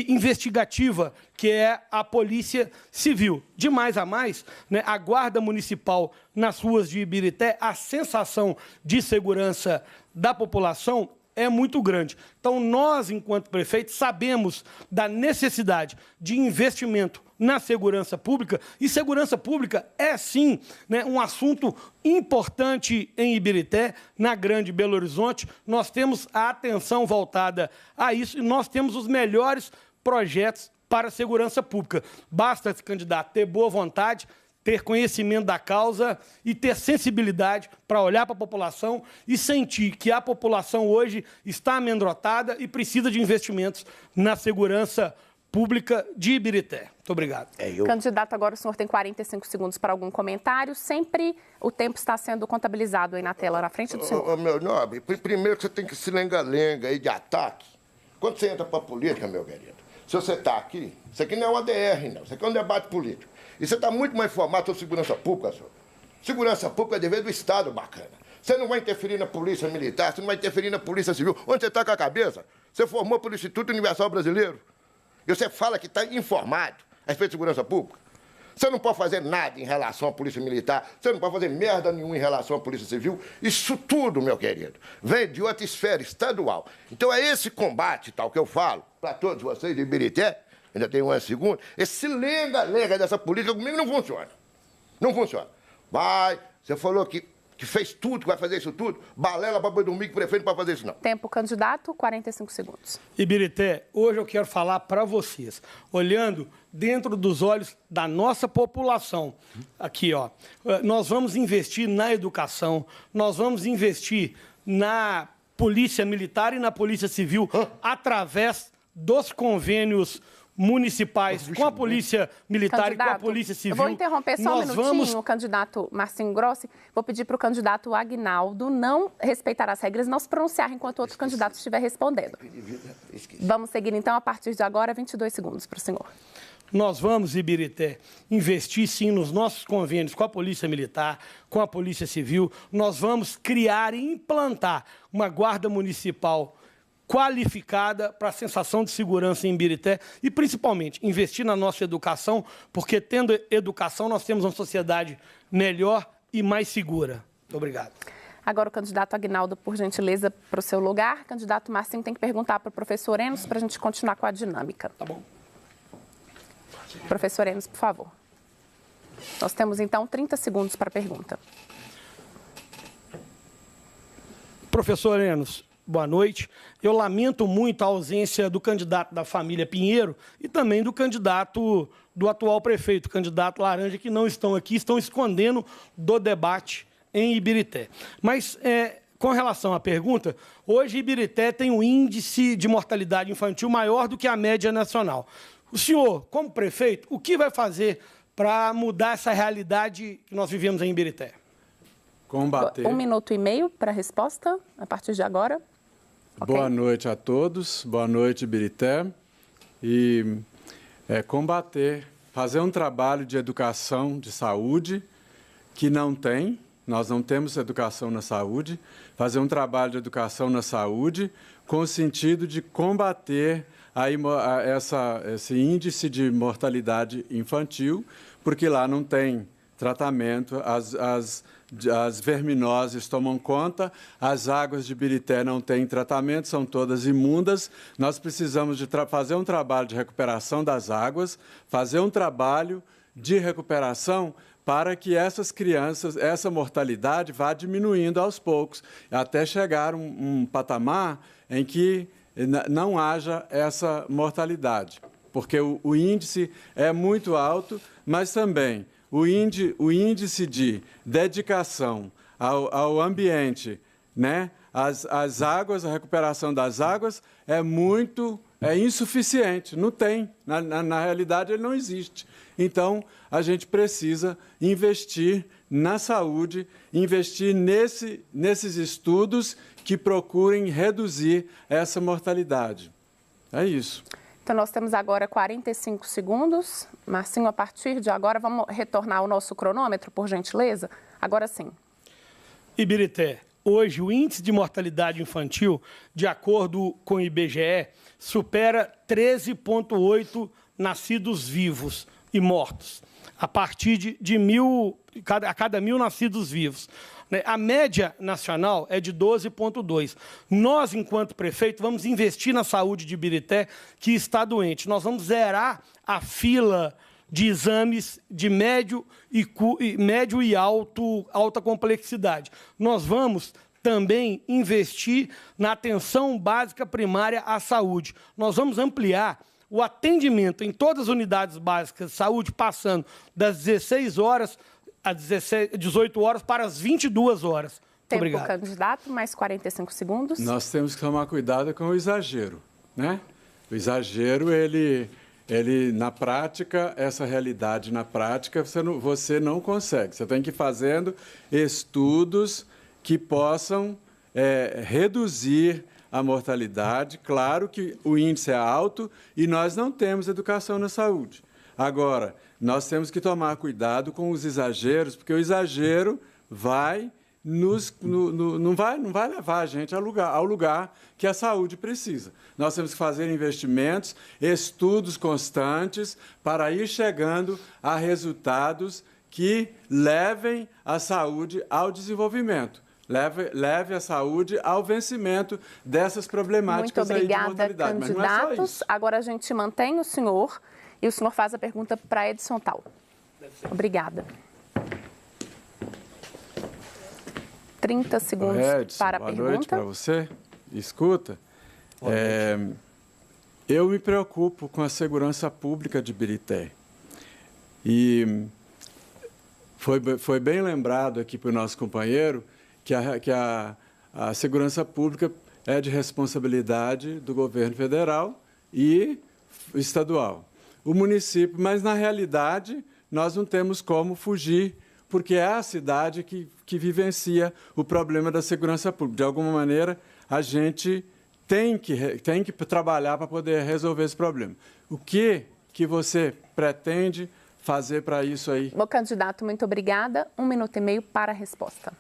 investigativa, que é a Polícia Civil. De mais a mais, né, a Guarda Municipal nas ruas de Ibirité, a sensação de segurança da população é muito grande. Então, nós, enquanto prefeitos, sabemos da necessidade de investimento na segurança pública, e segurança pública é, sim, né, um assunto importante em Ibirité, na Grande Belo Horizonte. Nós temos a atenção voltada a isso e nós temos os melhores projetos para a segurança pública. Basta esse candidato ter boa vontade, ter conhecimento da causa e ter sensibilidade para olhar para a população e sentir que a população hoje está amedrontada e precisa de investimentos na segurança pública de Ibirité. Muito obrigado. Candidato, agora o senhor tem 45 segundos para algum comentário. Sempre o tempo está sendo contabilizado aí na tela, na frente do senhor. Meu nobre, primeiro que você tem que se lenga-lenga aí de ataque. Quando você entra para a política, meu querido, se você está aqui, isso aqui não é uma DR, não. Isso aqui é um debate político. E você está muito mais informado sobre segurança pública, senhor. Segurança pública é dever do Estado, bacana. Você não vai interferir na Polícia Militar, você não vai interferir na Polícia Civil. Onde você está com a cabeça? Você formou pelo Instituto Universal Brasileiro. E você fala que está informado a respeito de segurança pública. Você não pode fazer nada em relação à Polícia Militar, você não pode fazer merda nenhuma em relação à Polícia Civil. Isso tudo, meu querido, vem de outra esfera estadual. Então é esse combate, tal, que eu falo para todos vocês de Ibirité, ainda tem um segundo, esse lenga-lenga dessa política comigo não funciona. Não funciona. Vai, você falou que fez tudo, que vai fazer isso tudo, balela para boi dormir, que prefeito para fazer isso não. Tempo, candidato, 45 segundos. Ibirité, hoje eu quero falar para vocês, olhando dentro dos olhos da nossa população. Aqui, ó, nós vamos investir na educação, nós vamos investir na Polícia Militar e na Polícia Civil através dos convênios municipais com a Polícia Militar candidato, e com a Polícia Civil. Eu vou interromper só um minutinho, o candidato Marcinho Grossi. Vou pedir para o candidato Aguinaldo não respeitar as regras, não se pronunciar enquanto outro candidato estiver respondendo. Vamos seguir, então, a partir de agora, 22 segundos para o senhor. Nós vamos, Ibirité, investir, sim, nos nossos convênios com a Polícia Militar, com a Polícia Civil. Nós vamos criar e implantar uma guarda municipal qualificada para a sensação de segurança em Ibirité e, principalmente, investir na nossa educação, porque, tendo educação, nós temos uma sociedade melhor e mais segura. Muito obrigado. Agora o candidato Aguinaldo, por gentileza, para o seu lugar. Candidato Marcinho tem que perguntar para o professor Enos para a gente continuar com a dinâmica. Tá bom. Professor Enos, por favor. Nós temos, então, 30 segundos para a pergunta. Professor Enos, boa noite. Eu lamento muito a ausência do candidato da família Pinheiro e também do candidato do atual prefeito, candidato Laranja, que não estão aqui, estão escondendo do debate em Ibirité. Mas, com relação à pergunta, hoje Ibirité tem um índice de mortalidade infantil maior do que a média nacional. O senhor, como prefeito, o que vai fazer para mudar essa realidade que nós vivemos em Ibirité? Combater. 1 minuto e meio para a resposta, a partir de agora. Boa noite a todos, boa noite, Ibirité. E combater, fazer um trabalho de educação de saúde que não tem, nós não temos educação na saúde, fazer um trabalho de educação na saúde com o sentido de combater esse índice de mortalidade infantil, porque lá não tem tratamento, as verminoses tomam conta, as águas de Ibirité não têm tratamento, são todas imundas. Nós precisamos de fazer um trabalho de recuperação das águas, fazer um trabalho de recuperação para que essas crianças, essa mortalidade vá diminuindo aos poucos, até chegar um patamar em que não haja essa mortalidade, porque o índice é muito alto, mas também o índice de dedicação ao ambiente, né? As águas, a recuperação das águas é insuficiente, não tem. Na realidade, ele não existe. Então, a gente precisa investir na saúde, investir nesses estudos que procurem reduzir essa mortalidade. É isso. Então, nós temos agora 45 segundos. Marcinho, a partir de agora, vamos retornar ao nosso cronômetro, por gentileza? Agora sim. Ibirité, hoje o índice de mortalidade infantil, de acordo com o IBGE, supera 13,8 nascidos vivos e mortos, a partir de a cada 1.000 nascidos vivos. A média nacional é de 12,2. Nós, enquanto prefeito, vamos investir na saúde de Ibirité, que está doente. Nós vamos zerar a fila de exames de médio e alta complexidade. Nós vamos também investir na atenção básica primária à saúde. Nós vamos ampliar o atendimento em todas as unidades básicas de saúde, passando das 16 horas às 18 horas para as 22 horas. Tempo, obrigado. Candidato, mais 45 segundos. Nós temos que tomar cuidado com o exagero, né? O exagero, ele na prática, essa realidade na prática, você não consegue. Você tem que ir fazendo estudos que possam reduzir a mortalidade. Claro que o índice é alto e nós não temos educação na saúde. Agora, nós temos que tomar cuidado com os exageros, porque o exagero não vai levar a gente ao lugar que a saúde precisa. Nós temos que fazer investimentos, estudos constantes, para ir chegando a resultados que levem a saúde ao desenvolvimento. Leve a saúde ao vencimento dessas problemáticas. Muito obrigada, aí de mortalidade. candidatos. Mas não é só isso. Agora a gente mantém o senhor e o senhor faz a pergunta para Edson Tal. Obrigada. 30 segundos Edson, para a boa pergunta. noite para você. Escuta, eu me preocupo com a segurança pública de Ibirité. E foi bem lembrado aqui para o nosso companheiro que a segurança pública é de responsabilidade do governo federal e estadual. O município, mas na realidade nós não temos como fugir, porque é a cidade que vivencia o problema da segurança pública. De alguma maneira, a gente tem que trabalhar para poder resolver esse problema. O que você pretende fazer para isso aí? Bom, candidato, muito obrigada. 1 minuto e meio para a resposta.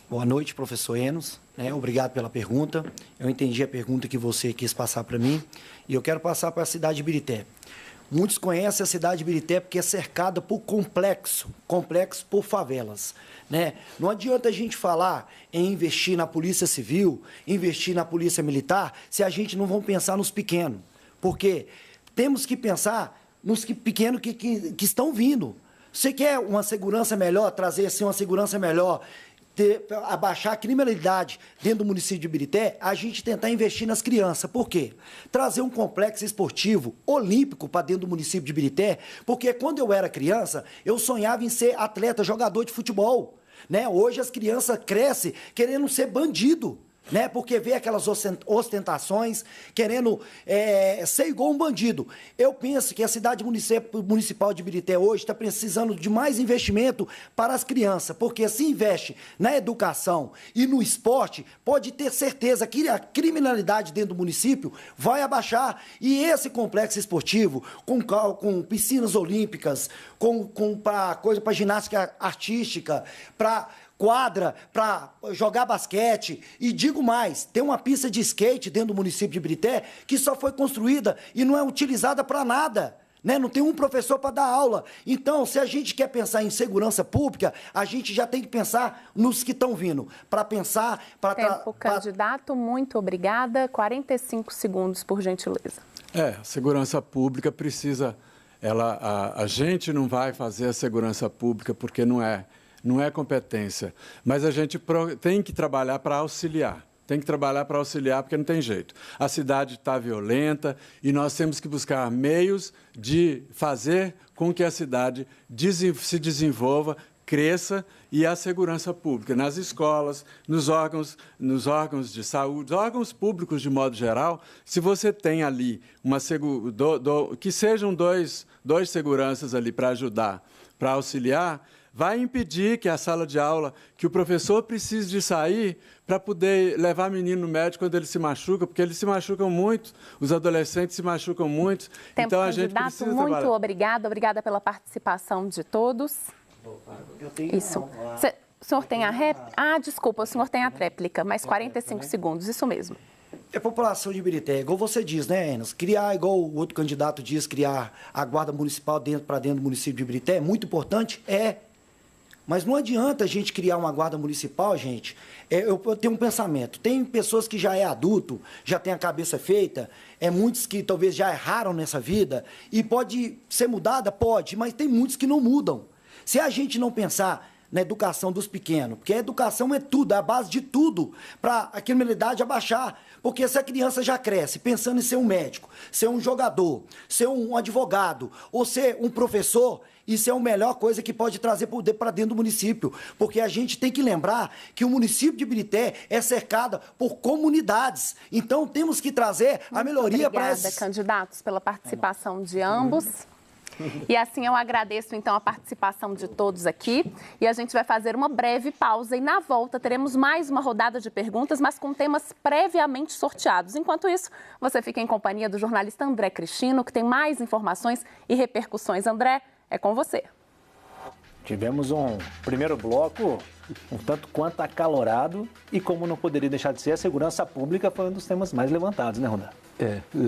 Boa noite, professor Enos. Obrigado pela pergunta. Eu entendi a pergunta que você quis passar para mim e eu quero passar para a cidade de Ibirité. Muitos conhecem a cidade de Ibirité porque é cercada por complexo por favelas, né? Não adianta a gente falar em investir na Polícia Civil, investir na Polícia Militar, se a gente não vamos pensar nos pequenos. Porque temos que pensar nos pequenos que estão vindo. Você quer uma segurança melhor, trazer assim, uma segurança melhor, abaixar a criminalidade dentro do município de Ibirité, a gente tentar investir nas crianças. Por quê? Trazer um complexo esportivo olímpico para dentro do município de Ibirité, porque quando eu era criança, eu sonhava em ser atleta, jogador de futebol, né? Hoje as crianças crescem querendo ser bandido, né? Porque vê aquelas ostentações, querendo ser igual um bandido. Eu penso que a cidade municipal de Ibirité hoje está precisando de mais investimento para as crianças, porque se investe na educação e no esporte, pode ter certeza que a criminalidade dentro do município vai abaixar. E esse complexo esportivo, com piscinas olímpicas, para ginástica artística, para quadra para jogar basquete. E digo mais, tem uma pista de skate dentro do município de Ibirité que só foi construída e não é utilizada para nada. né? Não tem um professor para dar aula. Então, se a gente quer pensar em segurança pública, a gente já tem que pensar nos que estão vindo. Para pensar... Candidato, muito obrigada. 45 segundos, por gentileza. A segurança pública precisa... A gente não vai fazer a segurança pública porque não é competência. Mas a gente tem que trabalhar para auxiliar. Tem que trabalhar para auxiliar, porque não tem jeito. A cidade está violenta e nós temos que buscar meios de fazer com que a cidade se desenvolva, cresça, e a segurança pública nas escolas, nos órgãos de saúde, órgãos públicos de modo geral. Se você tem ali que sejam dois seguranças ali para ajudar, para auxiliar, vai impedir que a sala de aula, que o professor precise de sair para poder levar menino no médico quando ele se machuca, porque eles se machucam muito, os adolescentes se machucam muito. Então, a gente precisa trabalhar. Muito obrigada pela participação de todos. Isso. O senhor tem a réplica? Desculpa, o senhor tem a réplica, mas 45 segundos, isso mesmo. A população de Ibirité, igual você diz, né, Enes? Criar, igual o outro candidato diz, criar a guarda municipal para dentro do município de Ibirité é muito importante, mas não adianta a gente criar uma guarda municipal, gente. Eu tenho um pensamento. Tem pessoas que já é adulto, já tem a cabeça feita, muitos que talvez já erraram nessa vida, e pode ser mudada? Pode, mas tem muitos que não mudam. Se a gente não pensar na educação dos pequenos, porque a educação é tudo, é a base de tudo, para a criminalidade abaixar. Porque se a criança já cresce pensando em ser um médico, ser um jogador, ser um advogado, ou ser um professor, isso é a melhor coisa que pode trazer poder para dentro do município. Porque a gente tem que lembrar que o município de Ibirité é cercado por comunidades. Então, temos que trazer a melhoria para esses... Obrigada, candidatos, pela participação de ambos. E assim eu agradeço, então, a participação de todos aqui. E a gente vai fazer uma breve pausa. E na volta teremos mais uma rodada de perguntas, mas com temas previamente sorteados. Enquanto isso, você fica em companhia do jornalista André Cristino, que tem mais informações e repercussões. André, é com você. Tivemos um primeiro bloco um tanto quanto acalorado e, como não poderia deixar de ser, a segurança pública foi um dos temas mais levantados, né, Rodan?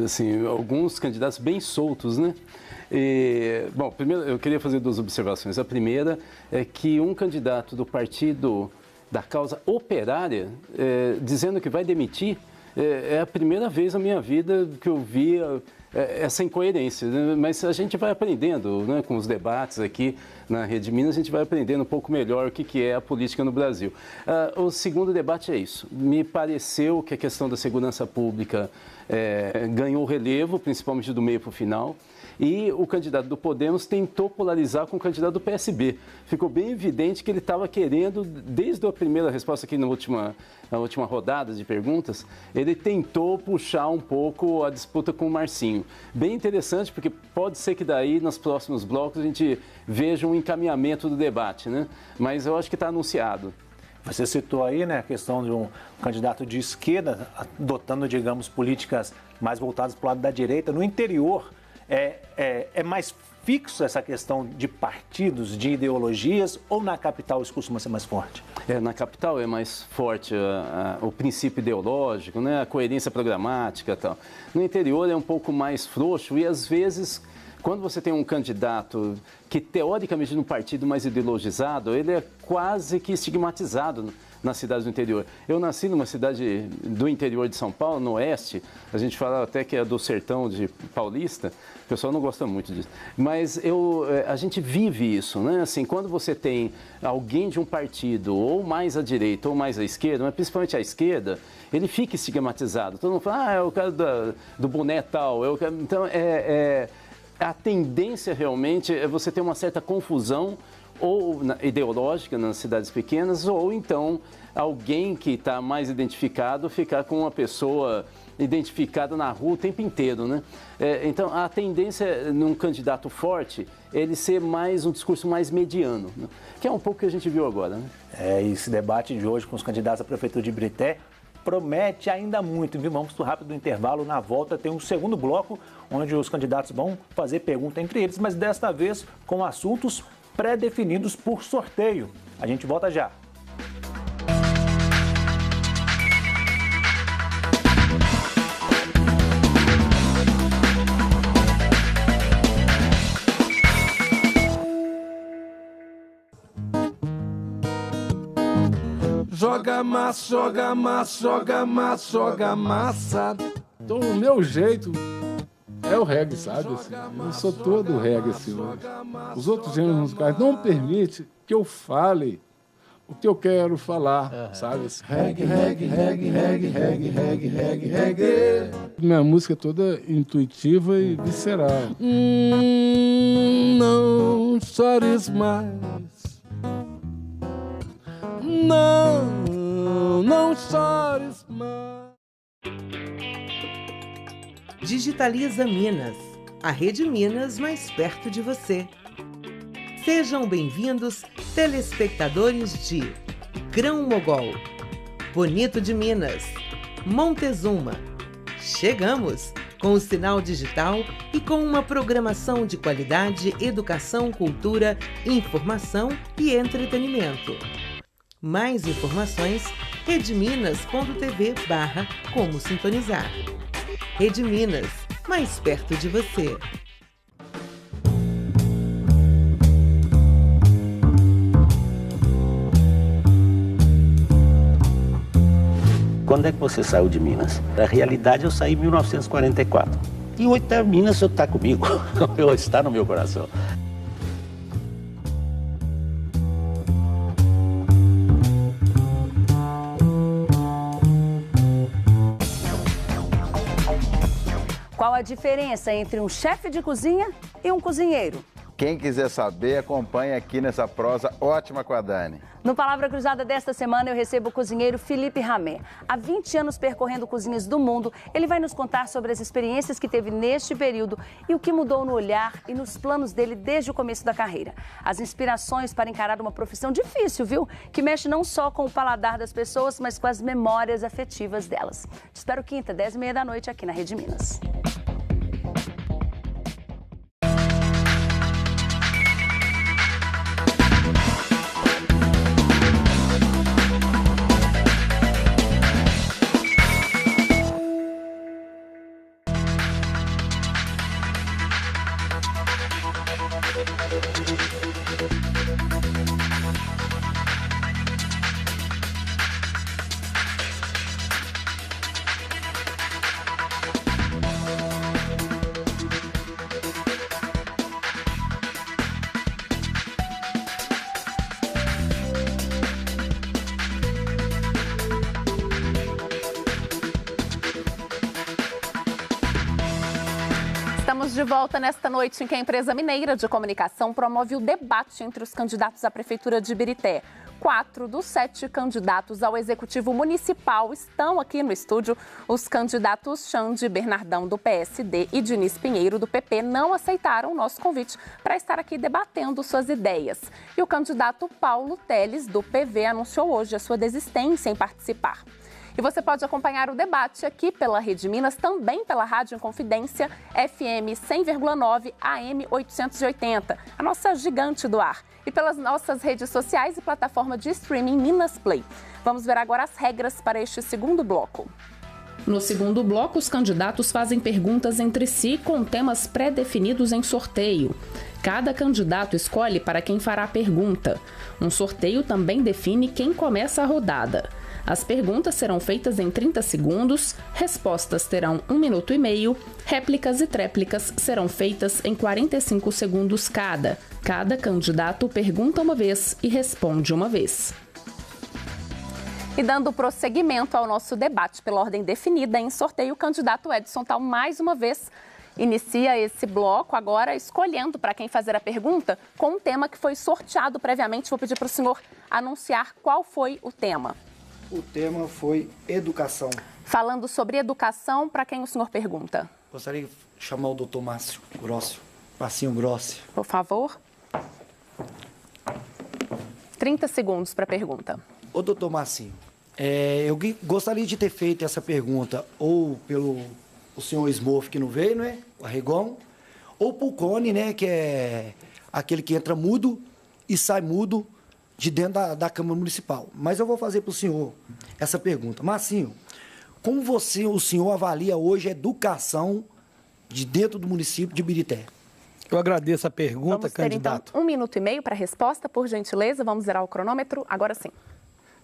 Assim, alguns candidatos bem soltos, né? Bom, primeiro eu queria fazer duas observações. A primeira é que um candidato do partido da causa operária, dizendo que vai demitir, é a primeira vez na minha vida que eu vi essa incoerência, né? Mas a gente vai aprendendo, né? Com os debates aqui na Rede Minas, a gente vai aprendendo um pouco melhor o que é a política no Brasil. O segundo debate é isso. Me pareceu que a questão da segurança pública ganhou relevo, principalmente do meio para o final. E o candidato do Podemos tentou polarizar com o candidato do PSB. Ficou bem evidente que ele estava querendo, desde a primeira resposta aqui na última rodada de perguntas, ele tentou puxar um pouco a disputa com o Marcinho. Bem interessante, porque pode ser que daí, nos próximos blocos, a gente veja um encaminhamento do debate, né? Mas eu acho que está anunciado. Você citou aí, né, a questão de um candidato de esquerda adotando, digamos, políticas mais voltadas para o lado da direita. No interior, é mais fixo essa questão de partidos, de ideologias, ou na capital isso costuma ser mais forte? Na capital é mais forte o princípio ideológico, né, a coerência programática e tal. No interior é um pouco mais frouxo e, às vezes, quando você tem um candidato que, teoricamente, no partido mais ideologizado, ele é quase que estigmatizado nas cidades do interior. Eu nasci numa cidade do interior de São Paulo, no oeste, a gente fala até que é do sertão de Paulista, o pessoal não gosta muito disso. Mas a gente vive isso, né? Assim, quando você tem alguém de um partido, ou mais à direita, ou mais à esquerda, mas principalmente à esquerda, ele fica estigmatizado. Todo mundo fala, é o cara do boné tal, então a tendência realmente é você ter uma certa confusão ou ideológica nas cidades pequenas, ou então alguém que está mais identificado ficar com uma pessoa identificada na rua o tempo inteiro, né? Então, a tendência num candidato forte ele ser mais um discurso mais mediano, né? Que é um pouco o que a gente viu agora, né? Esse debate de hoje com os candidatos à prefeitura de Ibirité promete ainda muito, viu? Vamos para o rápido intervalo. Na volta tem um segundo bloco, onde os candidatos vão fazer pergunta entre eles, mas desta vez com assuntos pré-definidos por sorteio. A gente volta já. joga massa, joga massa, joga massa, joga massa. Então, o meu jeito é o reggae, sabe? Assim, eu sou todo reggae, assim, hoje. Os outros gêneros musicais não permitem que eu fale o que eu quero falar, sabe? Assim, reggae, reggae, reggae, reggae, reggae, reggae, reggae, reggae. Minha música é toda intuitiva e visceral. Não chores mais. Não chores mais. Digitaliza Minas, a Rede Minas mais perto de você. Sejam bem-vindos, telespectadores de Grão-Mogol, Bonito de Minas, Montezuma. Chegamos com o sinal digital e com uma programação de qualidade, educação, cultura, informação e entretenimento. Mais informações, redeminas.tv/como sintonizar. Rede Minas, mais perto de você. Quando é que você saiu de Minas? Na realidade, eu saí em 1944. E hoje Minas está comigo, está no meu coração. Qual a diferença entre um chefe de cozinha e um cozinheiro? Quem quiser saber, acompanhe aqui nessa prosa ótima com a Dani. No Palavra Cruzada desta semana, eu recebo o cozinheiro Filipe Ramé. Há 20 anos percorrendo cozinhas do mundo, ele vai nos contar sobre as experiências que teve neste período e o que mudou no olhar e nos planos dele desde o começo da carreira. As inspirações para encarar uma profissão difícil, viu? Que mexe não só com o paladar das pessoas, mas com as memórias afetivas delas. Te espero quinta, 10h30 da noite, aqui na Rede Minas. Estamos de volta nesta noite em que a empresa mineira de comunicação promove o debate entre os candidatos à Prefeitura de Ibirité. 4 dos 7 candidatos ao Executivo Municipal estão aqui no estúdio. Os candidatos Xande Bernardão, do PSD, e Diniz Pinheiro, do PP, não aceitaram o nosso convite para estar aqui debatendo suas ideias. E o candidato Paulo Teles, do PV, anunciou hoje a sua desistência em participar. E você pode acompanhar o debate aqui pela Rede Minas, também pela Rádio Inconfidência, FM 100,9 AM 880, a nossa gigante do ar. E pelas nossas redes sociais e plataforma de streaming Minas Play. Vamos ver agora as regras para este segundo bloco. No segundo bloco, os candidatos fazem perguntas entre si com temas pré-definidos em sorteio. Cada candidato escolhe para quem fará a pergunta. Um sorteio também define quem começa a rodada. As perguntas serão feitas em 30 segundos, respostas terão 1 minuto e meio, réplicas e tréplicas serão feitas em 45 segundos cada. Cada candidato pergunta uma vez e responde uma vez. E dando prosseguimento ao nosso debate pela ordem definida em sorteio, o candidato Edson Tal mais uma vez inicia esse bloco agora escolhendo para quem fazer a pergunta com um tema que foi sorteado previamente. Vou pedir para o senhor anunciar qual foi o tema. O tema foi educação. Falando sobre educação, para quem o senhor pergunta? Gostaria de chamar o doutor Márcio Grossi. Marcinho Grossi. Por favor. 30 segundos para a pergunta. Ô, doutor Marcinho, eu gostaria de ter feito essa pergunta ou pelo o senhor Smurf, que não veio, né? O Arregon, ou pro Cone, né? Que é aquele que entra mudo e sai mudo de dentro da Câmara Municipal. Mas eu vou fazer para o senhor essa pergunta. Marcinho, como o senhor avalia hoje a educação de dentro do município de Ibirité? Eu agradeço a pergunta, Vamos ter, candidato. Então, 1 minuto e meio para a resposta, por gentileza. Vamos zerar o cronômetro, agora sim.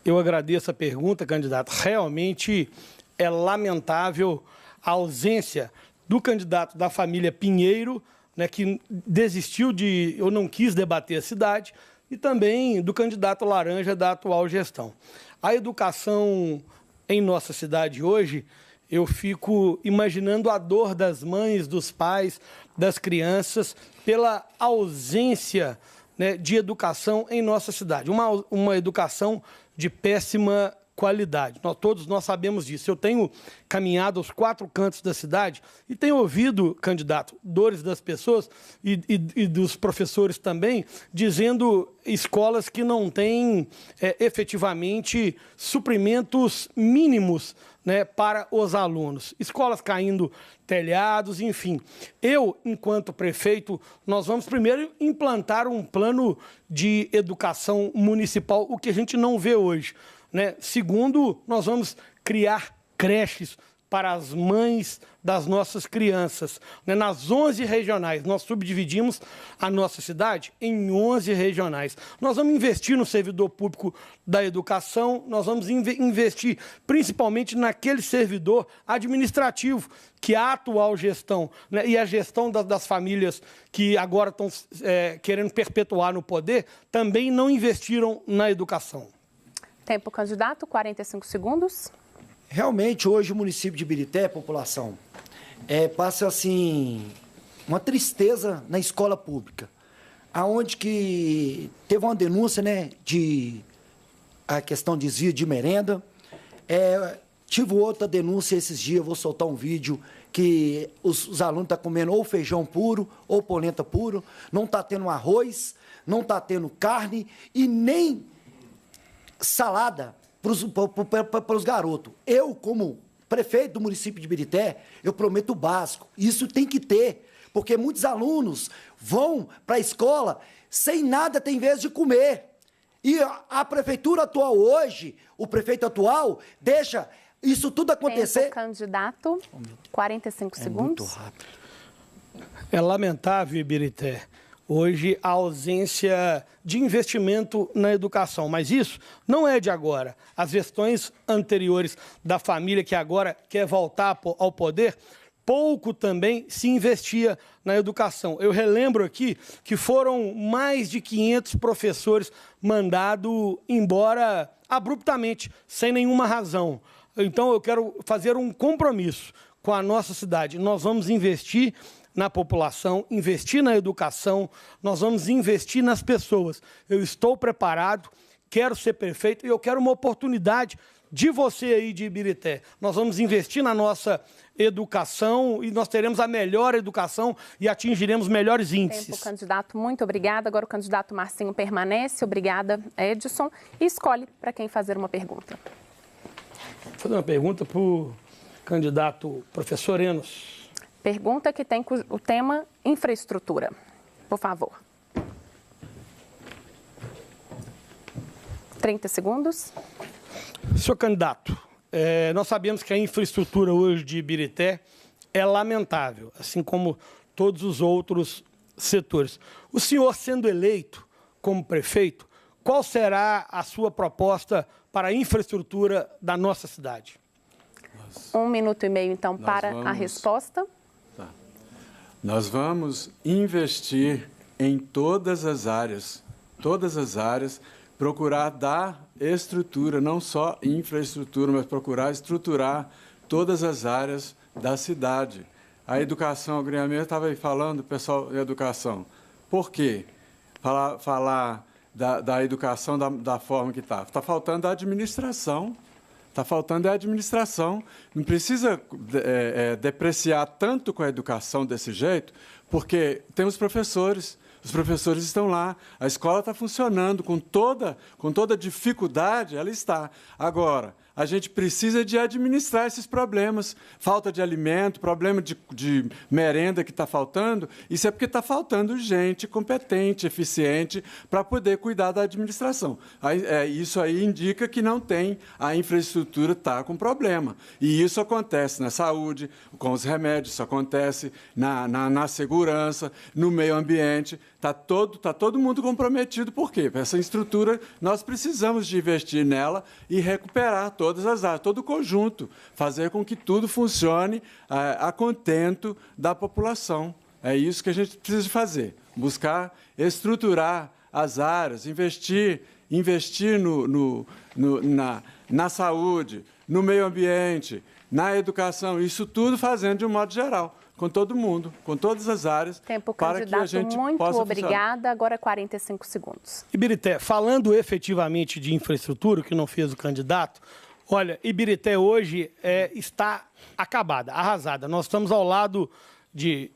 Eu agradeço a pergunta, candidato. Realmente é lamentável a ausência do candidato da família Pinheiro, né, que desistiu ou não quis debater a cidade, e também do candidato Laranja da atual gestão. A educação em nossa cidade hoje, eu fico imaginando a dor das mães, dos pais, das crianças, pela ausência, né, de educação em nossa cidade. Uma educação de péssima qualidade. Todos nós sabemos disso. Eu tenho caminhado aos 4 cantos da cidade e tenho ouvido, candidato, dores das pessoas e dos professores também, dizendo escolas que não têm efetivamente suprimentos mínimos, né, para os alunos. Escolas caindo telhados, enfim. Eu, enquanto prefeito, nós vamos primeiro implantar um plano de educação municipal, o que a gente não vê hoje, né? Segundo, nós vamos criar creches para as mães das nossas crianças, né? Nas 11 regionais. Nós subdividimos a nossa cidade em 11 regionais. Nós vamos investir no servidor público da educação, nós vamos investir principalmente naquele servidor administrativo que a atual gestão, né, e a gestão das famílias que agora estão querendo perpetuar no poder, também não investiram na educação. Tempo, candidato, 45 segundos. Realmente, hoje, o município de Ibirité, população, passa, assim, uma tristeza na escola pública, aonde que teve uma denúncia, né, a questão de desvio de merenda. Tive outra denúncia esses dias, vou soltar um vídeo, que os alunos estão comendo ou feijão puro, ou polenta puro, não está tendo arroz, não está tendo carne e nem salada para os garotos. Eu, como prefeito do município de Ibirité, eu prometo o básico. Isso tem que ter, porque muitos alunos vão para a escola sem nada ter em vez de comer. E a prefeitura atual hoje, o prefeito atual, deixa isso tudo acontecer. Tempo, candidato, 45 segundos. Muito rápido. É lamentável, Ibirité, hoje a ausência de investimento na educação. Mas isso não é de agora. As gestões anteriores da família, que agora quer voltar ao poder, pouco também se investia na educação. Eu relembro aqui que foram mais de 500 professores mandados embora abruptamente, sem nenhuma razão. Então, eu quero fazer um compromisso com a nossa cidade. Nós vamos investir na população, investir na educação, nós vamos investir nas pessoas. Eu estou preparado, quero ser prefeito e eu quero uma oportunidade de você aí de Ibirité. Nós vamos investir na nossa educação e nós teremos a melhor educação e atingiremos melhores índices. Tempo, candidato, muito obrigada. Agora o candidato Marcinho permanece. Obrigada, Edson. E escolhe para quem fazer uma pergunta. Vou fazer uma pergunta para o candidato professor Enos. Pergunta que tem o tema infraestrutura. Por favor. 30 segundos. Senhor candidato, nós sabemos que a infraestrutura hoje de Ibirité é lamentável, assim como todos os outros setores. O senhor, sendo eleito como prefeito, qual será a sua proposta para a infraestrutura da nossa cidade? 1 minuto e meio, então, para a resposta. Nós vamos investir em todas as áreas, procurar dar estrutura, não só infraestrutura, mas procurar estruturar todas as áreas da cidade. A educação, o agregamento, estava aí falando, pessoal, de educação. Por quê? Falar da educação da forma que está. Está faltando a administração. Está faltando a administração. Não precisa depreciar tanto com a educação desse jeito, porque tem os professores estão lá, a escola está funcionando com toda dificuldade, ela está. Agora, a gente precisa de administrar esses problemas. Falta de alimento, problema de merenda que está faltando, isso é porque está faltando gente competente, eficiente, para poder cuidar da administração. Isso aí indica que não tem, a infraestrutura está com problema. E isso acontece na saúde, com os remédios, isso acontece na segurança, no meio ambiente. Está todo mundo comprometido. Por quê? Essa estrutura, nós precisamos de investir nela e recuperar todas as áreas, todo o conjunto, fazer com que tudo funcione a contento da população. É isso que a gente precisa fazer, buscar estruturar as áreas, investir na saúde, no meio ambiente, na educação, isso tudo fazendo de um modo geral, com todo mundo, com todas as áreas. Tempo, para que a gente muito possa obrigada. funcionar. Agora 45 segundos. Ibirité, falando efetivamente de infraestrutura, que não fez o candidato, olha, Ibirité hoje está acabada, arrasada. Nós estamos ao lado de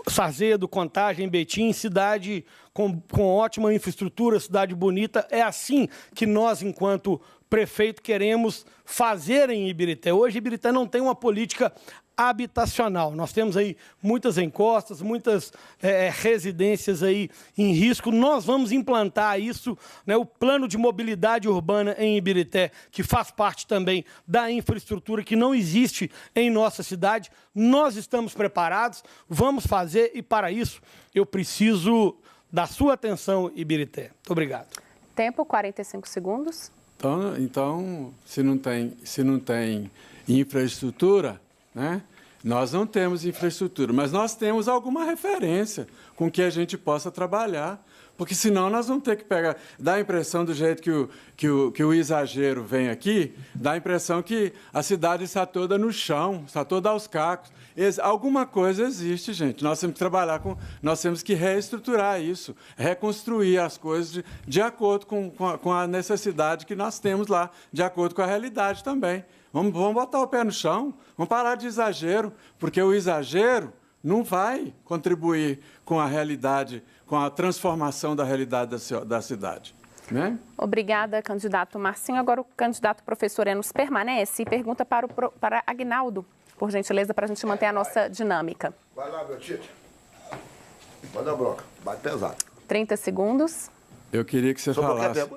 Sarzedo, Contagem, Betim, cidade com ótima infraestrutura, cidade bonita. É assim que nós, enquanto prefeito, queremos fazer em Ibirité. Hoje, Ibirité não tem uma política habitacional. Nós temos aí muitas encostas, muitas residências aí em risco. Nós vamos implantar isso, né, o plano de mobilidade urbana em Ibirité, que faz parte também da infraestrutura que não existe em nossa cidade. Nós estamos preparados, vamos fazer, e para isso eu preciso da sua atenção, Ibirité. Muito obrigado. Tempo, 45 segundos. Então, se não tem infraestrutura, né? Nós não temos infraestrutura, mas nós temos alguma referência com que a gente possa trabalhar, porque senão nós vamos ter que pegar, dá a impressão do jeito que o exagero vem aqui, dá a impressão que a cidade está toda no chão, está toda aos cacos. Alguma coisa existe, gente. Nós temos que trabalhar nós temos que reestruturar isso, reconstruir as coisas de acordo com a necessidade que nós temos lá, de acordo com a realidade também. Vamos botar o pé no chão, vamos parar de exagero, porque o exagero não vai contribuir com a realidade, com a transformação da realidade da cidade. Né? Obrigada, candidato Marcinho. Agora o candidato professor Enos permanece e pergunta para Agnaldo, por gentileza, para a gente manter a nossa dinâmica. Vai lá, meu Tite. Manda bronca, bate pesado. 30 segundos. Eu queria que você falasse.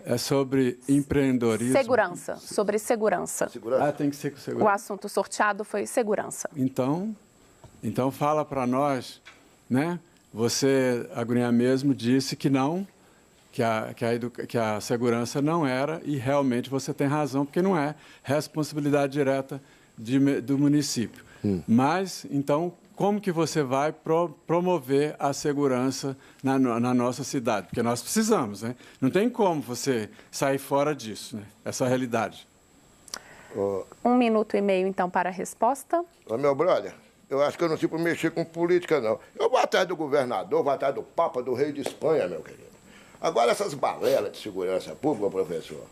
É sobre empreendedorismo. Segurança, sobre segurança. Ah, tem que ser com segurança. O assunto sorteado foi segurança. Então fala para nós, né? Você, Aguinha mesmo, disse que não, que a segurança não era, e realmente você tem razão, porque não é responsabilidade direta do município. Mas, então, como que você vai promover a segurança na nossa cidade? Porque nós precisamos, né? Não tem como você sair fora disso, né? Essa realidade. 1 minuto e meio, então, para a resposta. Ô, meu brother, eu acho que eu não sei por mexer com política, não. Eu vou atrás do governador, vou atrás do Papa, do Rei de Espanha, meu querido. Agora, essas balelas de segurança pública, professor,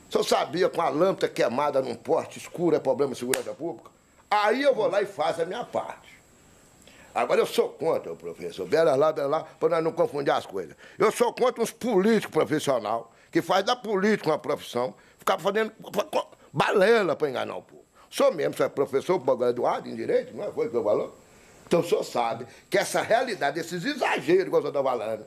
o senhor sabia que uma lâmpada queimada num poste escuro é problema de segurança pública? Aí eu vou lá e faço a minha parte. Agora, eu sou contra, professor, bela lá, para nós não confundir as coisas. Eu sou contra uns políticos profissionais que fazem da política uma profissão, ficar fazendo balela para enganar o povo. O senhor mesmo, você é professor, graduado em Direito, não é? Foi o que eu falou? Então, o senhor sabe que essa realidade, esses exageros que o senhor está falando,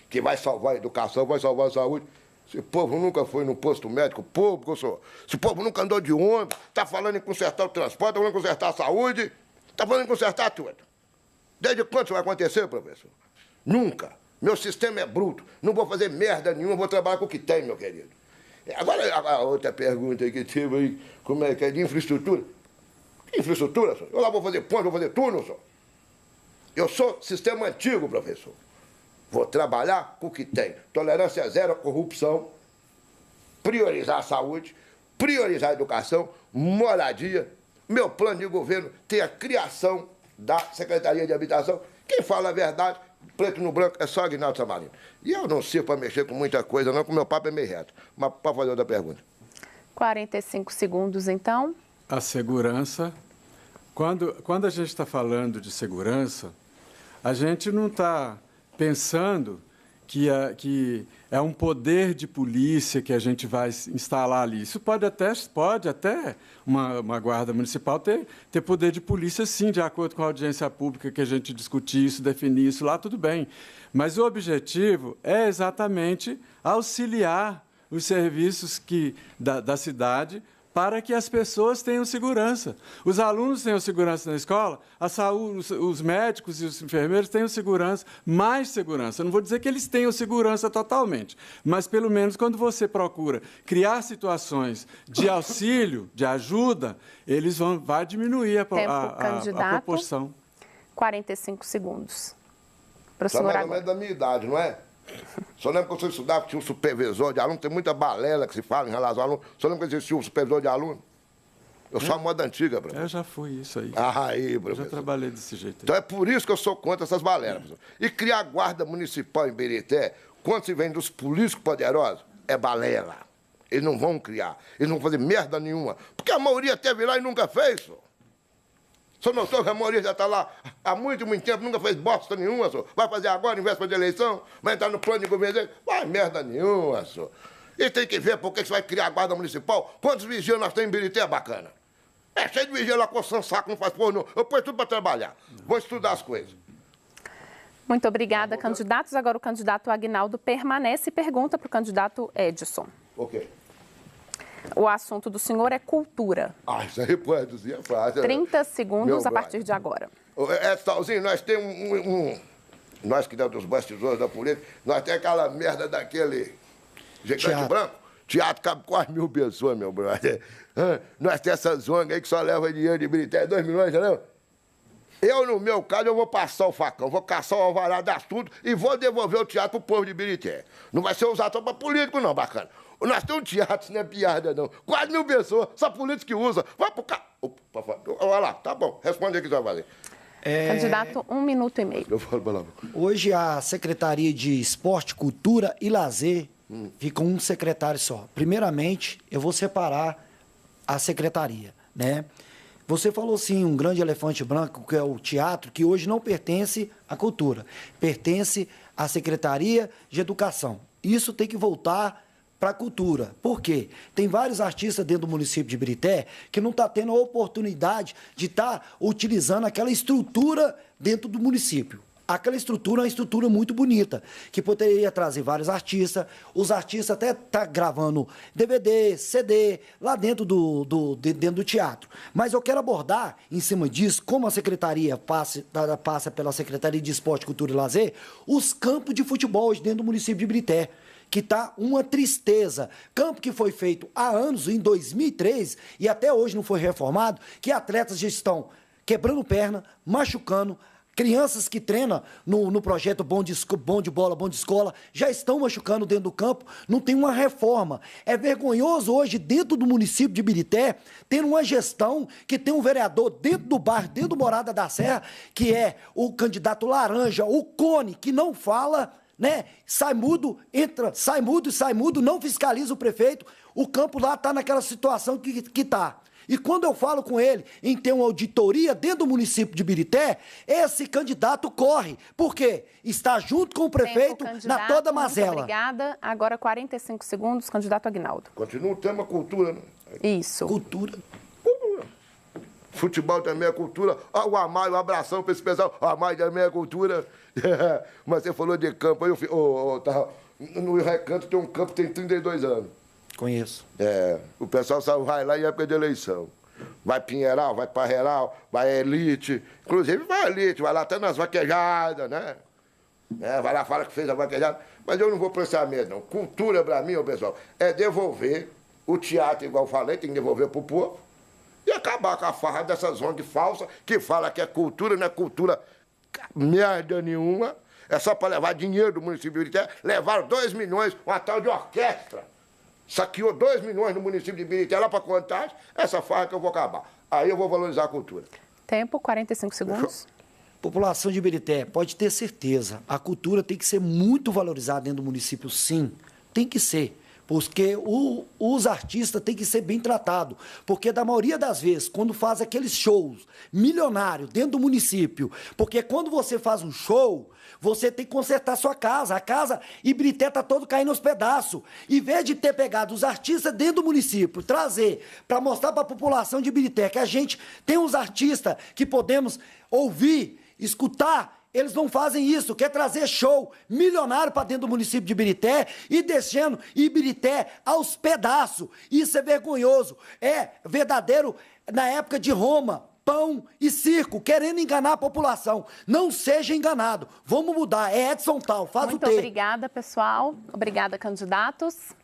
que vai salvar a educação, vai salvar a saúde, esse povo nunca foi no posto médico público, senhor. Esse povo nunca andou de ônibus, está falando em consertar o transporte, está falando em consertar a saúde, está falando em consertar tudo. Desde quando isso vai acontecer, professor? Nunca. Meu sistema é bruto. Não vou fazer merda nenhuma, vou trabalhar com o que tem, meu querido. Agora, a outra pergunta aí que teve aí, como é que é de infraestrutura? Que infraestrutura, senhor? Eu lá vou fazer ponte, vou fazer túnel, senhor. Eu sou sistema antigo, professor. Vou trabalhar com o que tem. Tolerância zero à corrupção, priorizar a saúde, priorizar a educação, moradia. Meu plano de governo tem a criação da Secretaria de Habitação. Quem fala a verdade, preto no branco, é só Aguinaldo Samarino. E eu não sirvo para mexer com muita coisa, não, porque meu papo é meio reto. Mas para fazer outra pergunta. 45 segundos, então. A segurança. Quando a gente está falando de segurança, a gente não está pensando que é um poder de polícia que a gente vai instalar ali. Isso pode até uma guarda municipal ter poder de polícia, sim, de acordo com a audiência pública que a gente discutir isso, definir isso lá, tudo bem. Mas o objetivo é exatamente auxiliar os serviços da cidade para que as pessoas tenham segurança. Os alunos tenham segurança na escola, a saúde, os médicos e os enfermeiros tenham segurança, mais segurança. Eu não vou dizer que eles tenham segurança totalmente, mas pelo menos quando você procura criar situações de auxílio, de ajuda, eles vai diminuir a proporção. 45 segundos. Para o senhor mais ou menos da minha idade, não é? O senhor lembra que eu estudava que tinha um supervisor de aluno? Tem muita balela que se fala em relação ao aluno. O senhor lembra que existia um supervisor de aluno? Eu sou a moda antiga, professor. Eu já fui isso aí. Aí, professor. Eu já trabalhei desse jeito aí. Então é por isso que eu sou contra essas balelas, professor. E criar a guarda municipal em Ibirité, quando se vem dos políticos poderosos, é balela. Eles não vão criar. Eles não vão fazer merda nenhuma. Porque a maioria teve lá e nunca fez, senhor. O senhor notou que a maioria já está lá há muito tempo, nunca fez bosta nenhuma, senhor. Vai fazer agora, em véspera de eleição? Vai entrar no plano de governo dele? Vai merda nenhuma, senhor. E tem que ver por que você vai criar a guarda municipal. Quantos vigias nós temos em Ibirité, bacana? É cheio de vigia lá coçando saco, não faz porra não. Eu ponho tudo para trabalhar. Vou estudar as coisas. Muito obrigada, candidatos. Agora o candidato Aguinaldo permanece e pergunta para o candidato Edson. Ok. O assunto do senhor é cultura. Isso aí pode reduzir, é fácil. 30 segundos a partir de agora. Edsalzinho, nós temos nós que damos dos bastidores da política, nós temos aquela merda daquele gigante branco. Teatro cabe quase 1.000 pessoas, meu brother. Nós temos essa zona aí que só leva dinheiro de Ibirité, 2 milhões, entendeu? Eu, no meu caso, eu vou passar o facão, vou caçar o alvará, dar tudo e vou devolver o teatro pro povo de Ibirité. Não vai ser usado só pra político, não, bacana. Nós temos um teatro, não é piada, não. Quase 1.000 pessoas, só político que usa. Vai pro carro. Olha lá, tá bom. Responde aí o que você vai fazer. Candidato, 1 minuto e meio. Eu falo pra lá. Hoje a Secretaria de Esporte, Cultura e Lazer fica um secretário só. Primeiramente, eu vou separar a secretaria, né? Você falou sim, um grande elefante branco, que é o teatro, que hoje não pertence à cultura, pertence à Secretaria de Educação. Isso tem que voltar para a cultura. Por quê? Tem vários artistas dentro do município de Ibirité que não estão tendo a oportunidade de estar utilizando aquela estrutura dentro do município. Aquela estrutura é uma estrutura muito bonita, que poderia trazer vários artistas. Os artistas até estão gravando DVD, CD, lá dentro dentro do teatro. Mas eu quero abordar, em cima disso, como a secretaria passa pela Secretaria de Esporte, Cultura e Lazer, os campos de futebol hoje dentro do município de Ibirité, que está uma tristeza. Campo que foi feito há anos, em 2003, e até hoje não foi reformado, que atletas já estão quebrando perna, machucando. Crianças que treinam no projeto Bom de Bola, Bom de Escola, já estão machucando dentro do campo, não tem uma reforma. É vergonhoso hoje, dentro do município de Ibirité, ter uma gestão que tem um vereador dentro do bairro, dentro do Morada da Serra, que é o candidato Laranja, o Cone, que não fala, né? Sai mudo, entra, sai mudo, não fiscaliza o prefeito. O campo lá está naquela situação que está. E quando eu falo com ele em ter uma auditoria dentro do município de Ibirité, esse candidato corre. Por quê? Está junto com o prefeito na toda mazela. Muito obrigada. Agora 45 segundos, candidato Aguinaldo. Continua o tema cultura, né? Isso. Cultura. Futebol também é cultura. O Amai, um abração para esse pessoal. O Amai também é cultura. Mas você falou de campo. No Recanto tem um campo que tem 32 anos. Conheço. O pessoal vai lá em época de eleição. Vai Pinheiral, vai Parreiral, vai Elite. Inclusive vai Elite, vai lá até nas vaquejadas, né? Vai lá, fala que fez a vaquejada. Mas eu não vou prestar medo, não. Cultura, pra mim, pessoal, é devolver o teatro, igual eu falei, tem que devolver pro povo. E acabar com a farra dessas ONG falsas que fala que é cultura, não é cultura merda nenhuma. É só para levar dinheiro do município de Ibirité. Levaram 2 milhões, uma tal de orquestra. Saqueou 2 milhões no município de Ibirité, lá para Contagem, essa farra que eu vou acabar. Aí eu vou valorizar a cultura. Tempo, 45 segundos. População de Ibirité, pode ter certeza, a cultura tem que ser muito valorizada dentro do município, sim. Tem que ser. Porque os artistas têm que ser bem tratados. Porque, da maioria das vezes, quando faz aqueles shows milionários dentro do município, porque quando você faz um show, você tem que consertar sua casa. A casa Ibirité está todo caindo aos pedaços. Em vez de ter pegado os artistas dentro do município, trazer para mostrar para a população de Ibirité que a gente tem uns artistas que podemos ouvir, escutar Eles não fazem isso, quer trazer show milionário para dentro do município de Ibirité e deixando Ibirité aos pedaços. Isso é vergonhoso. É verdadeiro, na época de Roma, pão e circo, querendo enganar a população. Não seja enganado. Vamos mudar. É Edson Tal, faz o T. Muito obrigada, pessoal. Obrigada, candidatos.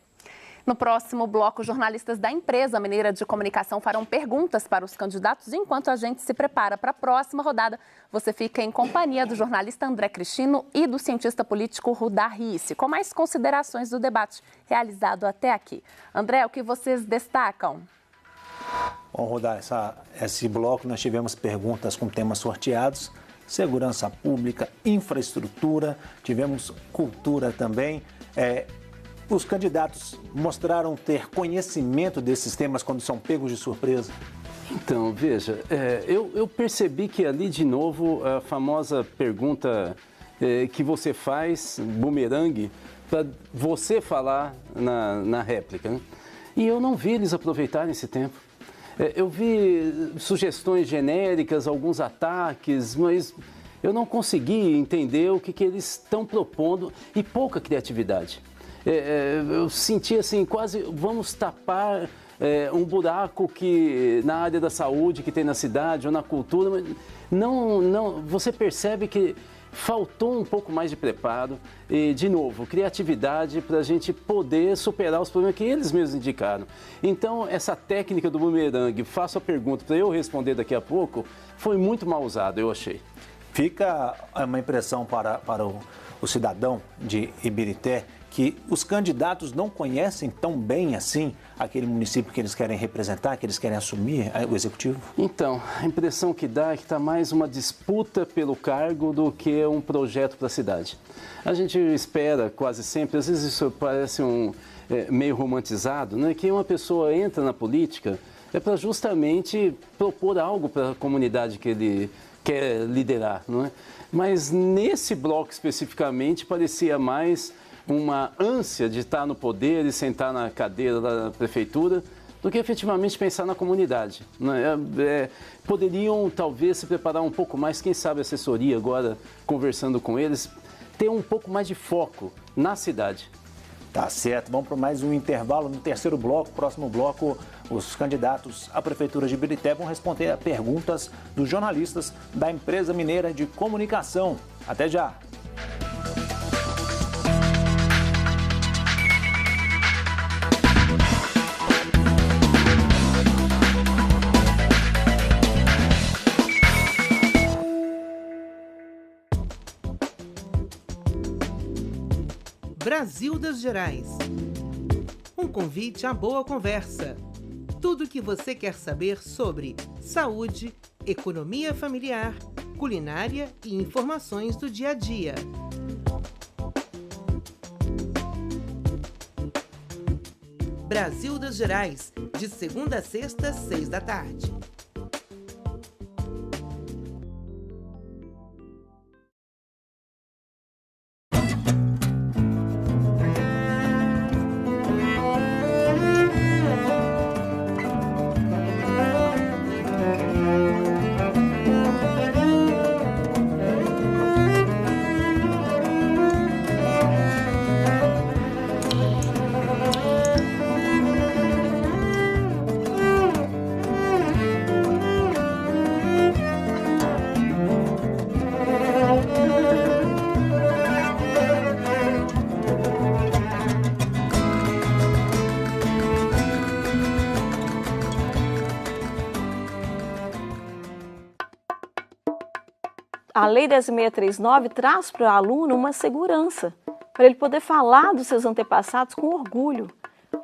No próximo bloco, jornalistas da empresa mineira de comunicação farão perguntas para os candidatos. Enquanto a gente se prepara para a próxima rodada, você fica em companhia do jornalista André Cristino e do cientista político Rudá Risse, com mais considerações do debate realizado até aqui. André, o que vocês destacam? Bom, Rudá, esse bloco nós tivemos perguntas com temas sorteados, segurança pública, infraestrutura, tivemos cultura também. Os candidatos mostraram ter conhecimento desses temas quando são pegos de surpresa? Então, veja, eu percebi que ali, de novo, a famosa pergunta que você faz, bumerangue, para você falar na réplica, né? E eu não vi eles aproveitarem esse tempo. Eu vi sugestões genéricas, alguns ataques, mas eu não consegui entender o que eles estão propondo e pouca criatividade. Eu senti assim, quase vamos tapar um buraco que na área da saúde que tem na cidade ou na cultura, mas não, você percebe que faltou um pouco mais de preparo e, de novo, criatividade para a gente poder superar os problemas que eles mesmos indicaram. Então, essa técnica do bumerangue, faço a pergunta para eu responder daqui a pouco, foi muito mal usada, eu achei. Fica uma impressão para o cidadão de Ibirité que os candidatos não conhecem tão bem assim aquele município que eles querem representar, que eles querem assumir o executivo? Então, a impressão que dá é que está mais uma disputa pelo cargo do que um projeto para a cidade. A gente espera quase sempre, às vezes isso parece meio romantizado, né, que uma pessoa entra na política para justamente propor algo para a comunidade que ele quer liderar, não é? Mas nesse bloco especificamente parecia mais uma ânsia de estar no poder e sentar na cadeira da prefeitura do que efetivamente pensar na comunidade. Poderiam talvez se preparar um pouco mais, quem sabe a assessoria agora conversando com eles, ter um pouco mais de foco na cidade. Tá certo, vamos para mais um intervalo. No terceiro bloco, próximo bloco, os candidatos à Prefeitura de Ibirité vão responder a perguntas dos jornalistas da empresa mineira de comunicação. Até já! Brasil das Gerais. Um convite à boa conversa. Tudo o que você quer saber sobre saúde, economia familiar, culinária e informações do dia a dia. Brasil das Gerais, de segunda a sexta, 6 da tarde. A Lei 10.639 traz para o aluno uma segurança, para ele poder falar dos seus antepassados com orgulho,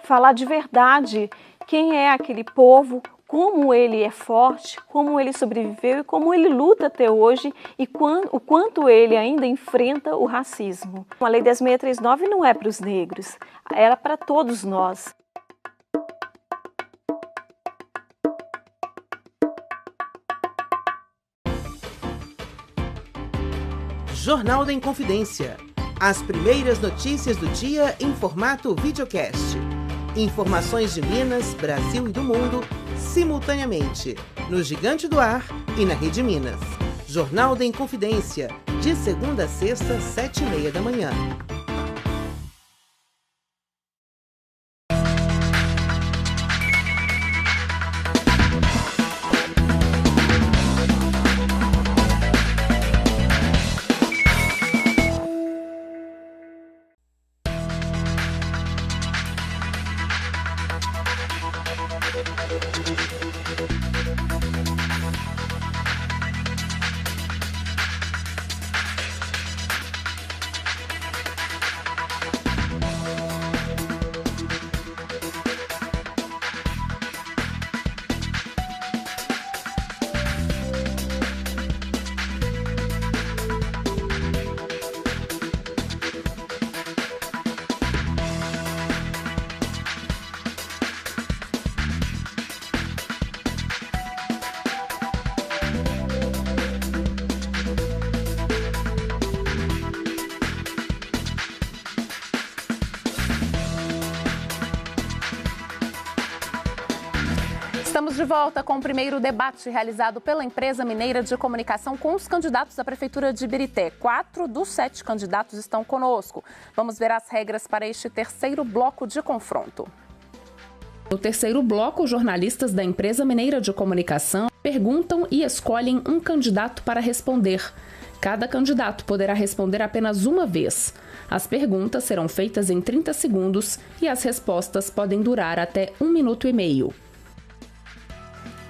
falar de verdade quem é aquele povo, como ele é forte, como ele sobreviveu e como ele luta até hoje e o quanto ele ainda enfrenta o racismo. A Lei 10.639 não é para os negros, era para todos nós. Jornal da Inconfidência. As primeiras notícias do dia em formato videocast. Informações de Minas, Brasil e do mundo, simultaneamente, no Gigante do Ar e na Rede Minas. Jornal da Inconfidência, de segunda a sexta, 7h30 da manhã. Estamos de volta com o primeiro debate realizado pela empresa mineira de comunicação com os candidatos à Prefeitura de Ibirité. 4 dos 7 candidatos estão conosco. Vamos ver as regras para este terceiro bloco de confronto. No terceiro bloco, os jornalistas da empresa mineira de comunicação perguntam e escolhem um candidato para responder. Cada candidato poderá responder apenas uma vez. As perguntas serão feitas em 30 segundos e as respostas podem durar até 1 minuto e meio.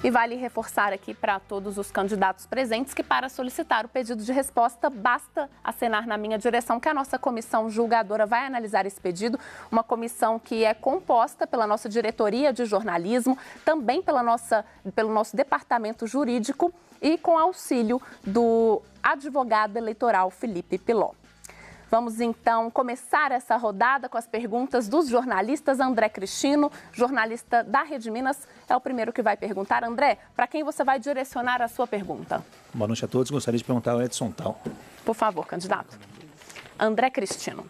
E vale reforçar aqui para todos os candidatos presentes que para solicitar o pedido de resposta basta acenar na minha direção que a nossa comissão julgadora vai analisar esse pedido. Uma comissão que é composta pela nossa diretoria de jornalismo, também pelo nosso departamento jurídico e com auxílio do advogado eleitoral Felipe Piló. Vamos então começar essa rodada com as perguntas dos jornalistas. André Cristino, jornalista da Rede Minas, é o primeiro que vai perguntar. André, para quem você vai direcionar a sua pergunta? Boa noite a todos. Gostaria de perguntar ao Edson Tal. Por favor, candidato. André Cristino.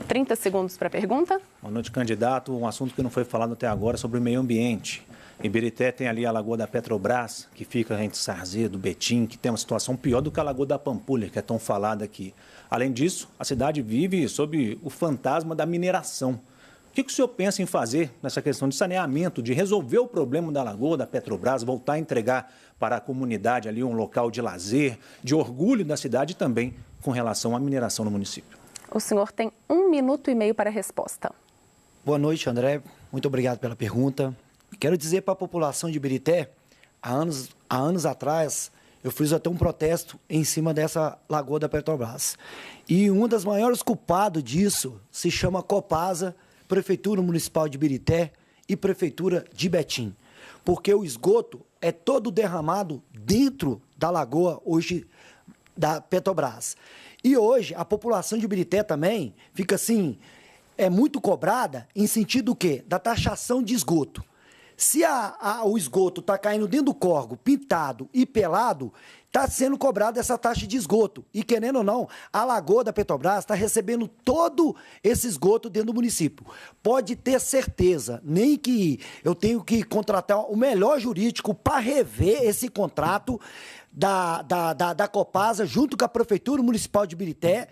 30 segundos para a pergunta. Boa noite, candidato. Um assunto que não foi falado até agora sobre o meio ambiente. Em Ibirité tem ali a Lagoa da Petrobras, que fica entre Sarzedo, Betim, que tem uma situação pior do que a Lagoa da Pampulha, que é tão falada aqui. Além disso, a cidade vive sob o fantasma da mineração. O que o senhor pensa em fazer nessa questão de saneamento, de resolver o problema da Lagoa da Petrobras, voltar a entregar para a comunidade ali um local de lazer, de orgulho da cidade e também com relação à mineração no município? O senhor tem 1 minuto e meio para a resposta. Boa noite, André. Muito obrigado pela pergunta. Quero dizer para a população de Ibirité, há anos atrás, eu fiz até um protesto em cima dessa Lagoa da Petrobras. E um dos maiores culpados disso se chama Copasa, Prefeitura Municipal de Ibirité e Prefeitura de Betim. Porque o esgoto é todo derramado dentro da lagoa hoje da Petrobras. E hoje a população de Ibirité também fica assim, é muito cobrada em sentido do quê? Da taxação de esgoto. Se o esgoto está caindo dentro do córrego, pintado e pelado, está sendo cobrada essa taxa de esgoto. E, querendo ou não, a Lagoa da Petrobras está recebendo todo esse esgoto dentro do município. Pode ter certeza, nem que eu tenho que contratar o melhor jurídico para rever esse contrato da Copasa, junto com a Prefeitura Municipal de Ibirité,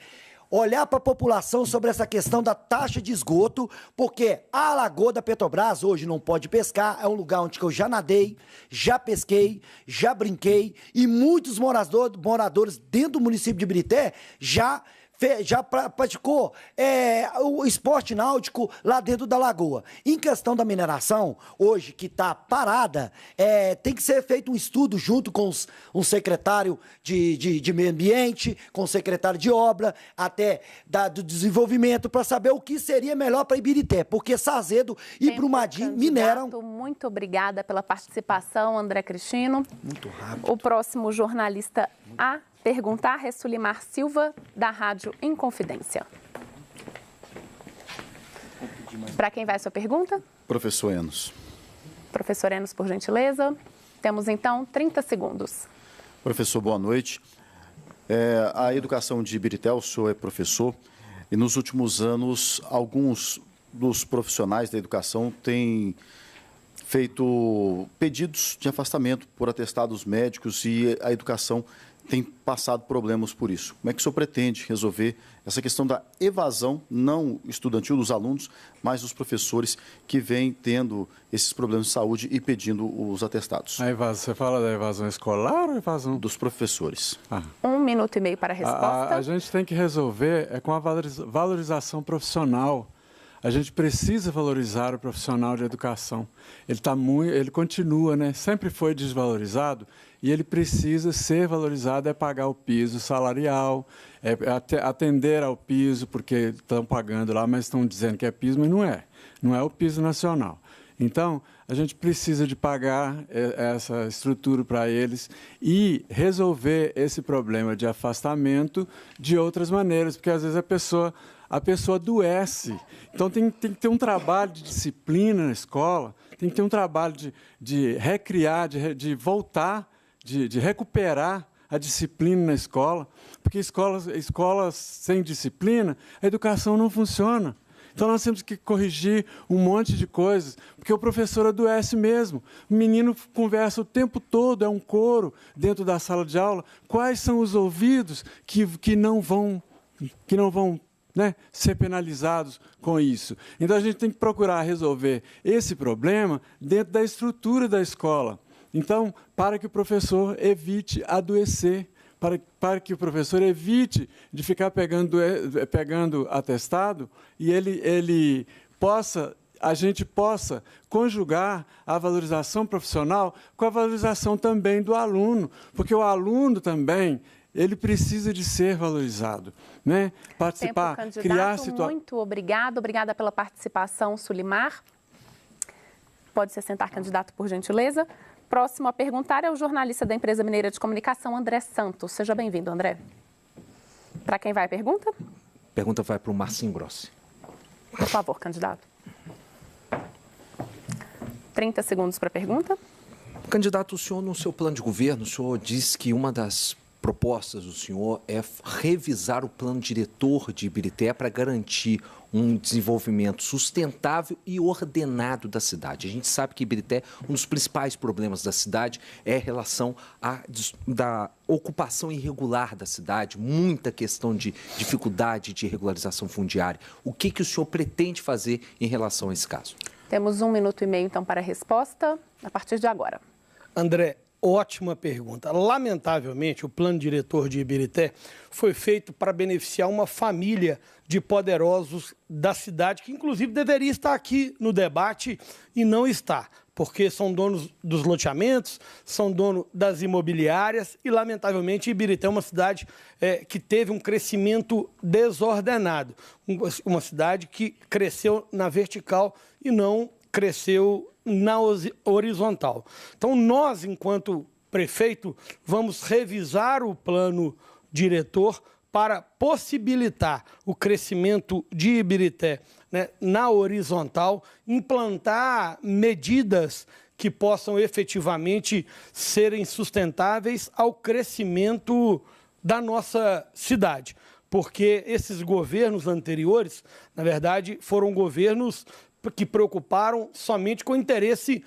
olhar para a população sobre essa questão da taxa de esgoto, porque a Lagoa da Petrobras hoje não pode pescar, é um lugar onde eu já nadei, já pesquei, já brinquei, e muitos moradores dentro do município de Ibirité já praticou o esporte náutico lá dentro da lagoa. Em questão da mineração, hoje que está parada, tem que ser feito um estudo junto com um secretário de meio ambiente, com o secretário de obra, até do desenvolvimento, para saber o que seria melhor para Ibirité, porque Sarzedo e Brumadinho mineram. Muito obrigada pela participação, André Cristino. Muito rápido. O próximo jornalista a perguntar é Sulimar Silva, da Rádio Inconfidência. Para quem vai a sua pergunta? Professor Enos. Professor Enos, por gentileza. Temos, então, 30 segundos. Professor, boa noite. A educação de Ibirité, o senhor é professor, e nos últimos anos, alguns dos profissionais da educação têm feito pedidos de afastamento por atestados médicos e a educação tem passado problemas por isso. Como é que o senhor pretende resolver essa questão da evasão, não estudantil dos alunos, mas dos professores que vêm tendo esses problemas de saúde e pedindo os atestados? A evasão, você fala da evasão escolar ou evasão? Dos professores. 1 minuto e meio para a resposta. A gente tem que resolver com a valorização profissional. A gente precisa valorizar o profissional de educação. Ele continua, né? Sempre foi desvalorizado e ele precisa ser valorizado, é pagar o piso salarial, é atender ao piso, porque estão pagando lá, mas estão dizendo que é piso, mas não é. Não é o piso nacional. Então, a gente precisa de pagar essa estrutura para eles e resolver esse problema de afastamento de outras maneiras, porque às vezes a pessoa adoece. Então, tem que ter um trabalho de disciplina na escola, tem que ter um trabalho de recriar, de voltar, de recuperar a disciplina na escola, porque escolas sem disciplina, a educação não funciona. Então, nós temos que corrigir um monte de coisas, porque o professor adoece mesmo. O menino conversa o tempo todo, é um coro dentro da sala de aula. Quais são os ouvidos que não vão ser penalizados com isso? Então, a gente tem que procurar resolver esse problema dentro da estrutura da escola. Então, para que o professor evite adoecer, para que o professor evite de ficar pegando atestado e a gente possa conjugar a valorização profissional com a valorização também do aluno, porque o aluno também ele precisa de ser valorizado, né? Participar, criar situações. Muito obrigada pela participação, Sulimar. Pode se sentar, candidato, por gentileza. Próximo a perguntar é o jornalista da Empresa Mineira de Comunicação, André Santos. Seja bem-vindo, André. Para quem vai a pergunta? A pergunta vai para o Marcinho Grossi. Por favor, candidato. 30 segundos para a pergunta. Candidato, o senhor, no seu plano de governo, o senhor disse que uma das propostas do senhor é revisar o plano diretor de Ibirité para garantir um desenvolvimento sustentável e ordenado da cidade. A gente sabe que Ibirité, um dos principais problemas da cidade é a relação da ocupação irregular da cidade, muita questão de dificuldade de regularização fundiária. O que o senhor pretende fazer em relação a esse caso? Temos 1 minuto e meio, então, para a resposta, a partir de agora. André, ótima pergunta. Lamentavelmente, o plano diretor de Ibirité foi feito para beneficiar uma família de poderosos da cidade, que inclusive deveria estar aqui no debate e não está, porque são donos dos loteamentos, são donos das imobiliárias e, lamentavelmente, Ibirité é uma cidade que teve um crescimento desordenado, uma cidade que cresceu na vertical e não cresceu na horizontal. Então, nós, enquanto prefeito, vamos revisar o plano diretor para possibilitar o crescimento de Ibirité, né, na horizontal, implantar medidas que possam efetivamente serem sustentáveis ao crescimento da nossa cidade. Porque esses governos anteriores, na verdade, foram governos que preocuparam somente com o interesse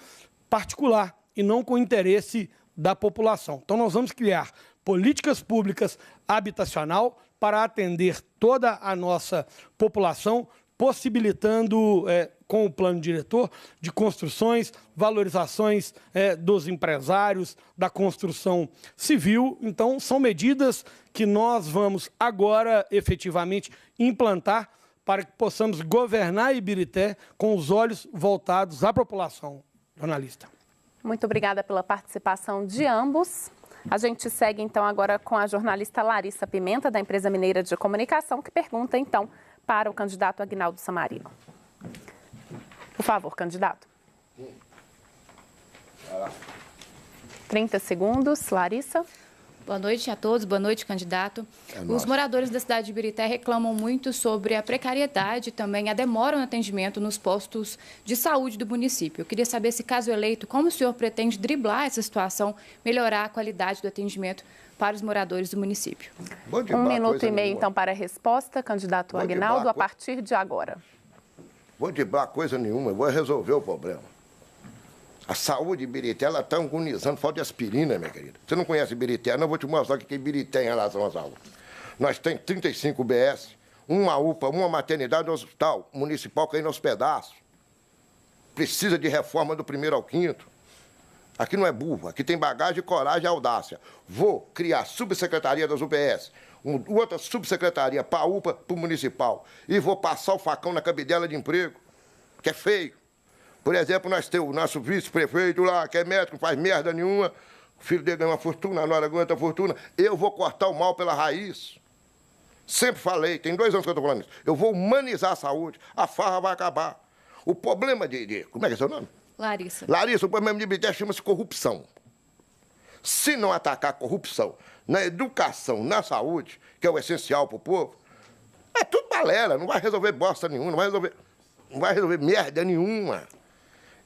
particular e não com o interesse da população. Então, nós vamos criar políticas públicas habitacional para atender toda a nossa população, possibilitando, com o plano diretor, de construções, valorizações dos empresários, da construção civil. Então, são medidas que nós vamos agora efetivamente implantar para que possamos governar Ibirité com os olhos voltados à população. Jornalista. Muito obrigada pela participação de ambos. A gente segue, então, agora com a jornalista Larissa Pimenta, da Empresa Mineira de Comunicação, que pergunta, então, para o candidato Aguinaldo Samarino. Por favor, candidato. 30 segundos, Larissa. Boa noite a todos, boa noite, candidato. Os moradores da cidade de Ibirité reclamam muito sobre a precariedade e também a demora no atendimento nos postos de saúde do município. Eu queria saber se, caso eleito, como o senhor pretende driblar essa situação, melhorar a qualidade do atendimento para os moradores do município. 1 minuto e meio, então, para a resposta, candidato Aguinaldo, a partir de agora. Vou driblar coisa nenhuma, eu vou resolver o problema. A saúde de Ibirité, ela está agonizando, falta de aspirina, minha querida. Você não conhece Ibirité? Não, vou te mostrar o que é Ibirité em relação à saúde. Nós temos 35 UBS, uma UPA, uma maternidade, um hospital municipal caindo aos pedaços. Precisa de reforma do 1º ao 5º. Aqui não é burro, aqui tem bagagem, coragem e audácia. Vou criar subsecretaria das UBS, outra subsecretaria para a UPA, para o municipal. E vou passar o facão na cabidela de emprego, que é feio. Por exemplo, nós temos o nosso vice-prefeito lá, que é médico, não faz merda nenhuma. O filho dele ganha uma fortuna, a nora aguenta a fortuna. Eu vou cortar o mal pela raiz. Sempre falei, tem 2 anos que eu estou falando isso. Eu vou humanizar a saúde, a farra vai acabar. O problema como é que é seu nome? Larissa. Larissa, o problema de Ibirité chama-se corrupção. Se não atacar a corrupção na educação, na saúde, que é o essencial para o povo, é tudo balela, não vai resolver bosta nenhuma, não vai resolver merda nenhuma.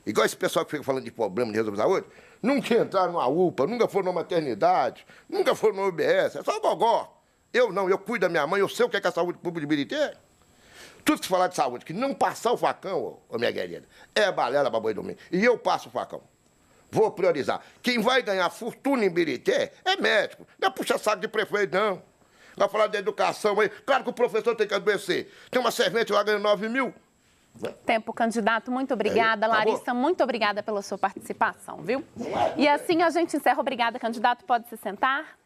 Igual esse pessoal que fica falando de problema de resolver saúde, nunca entraram numa UPA, nunca foram numa maternidade, nunca foram no UBS, é só gogó. Eu não, eu cuido da minha mãe, eu sei o que é a saúde pública de Ibirité. Tudo que se falar de saúde, que não passar o facão, ô minha querida, é balela para boi dormir. E eu passo o facão. Vou priorizar. Quem vai ganhar fortuna em Ibirité é médico. Não é puxa-saco de prefeito, não. Vai falar de educação aí. Claro que o professor tem que adoecer. Tem uma servente lá ganhando 9 mil. Tempo, candidato. Muito obrigada. Larissa, muito obrigada pela sua participação, viu? E assim a gente encerra. Obrigada, candidato. Pode se sentar.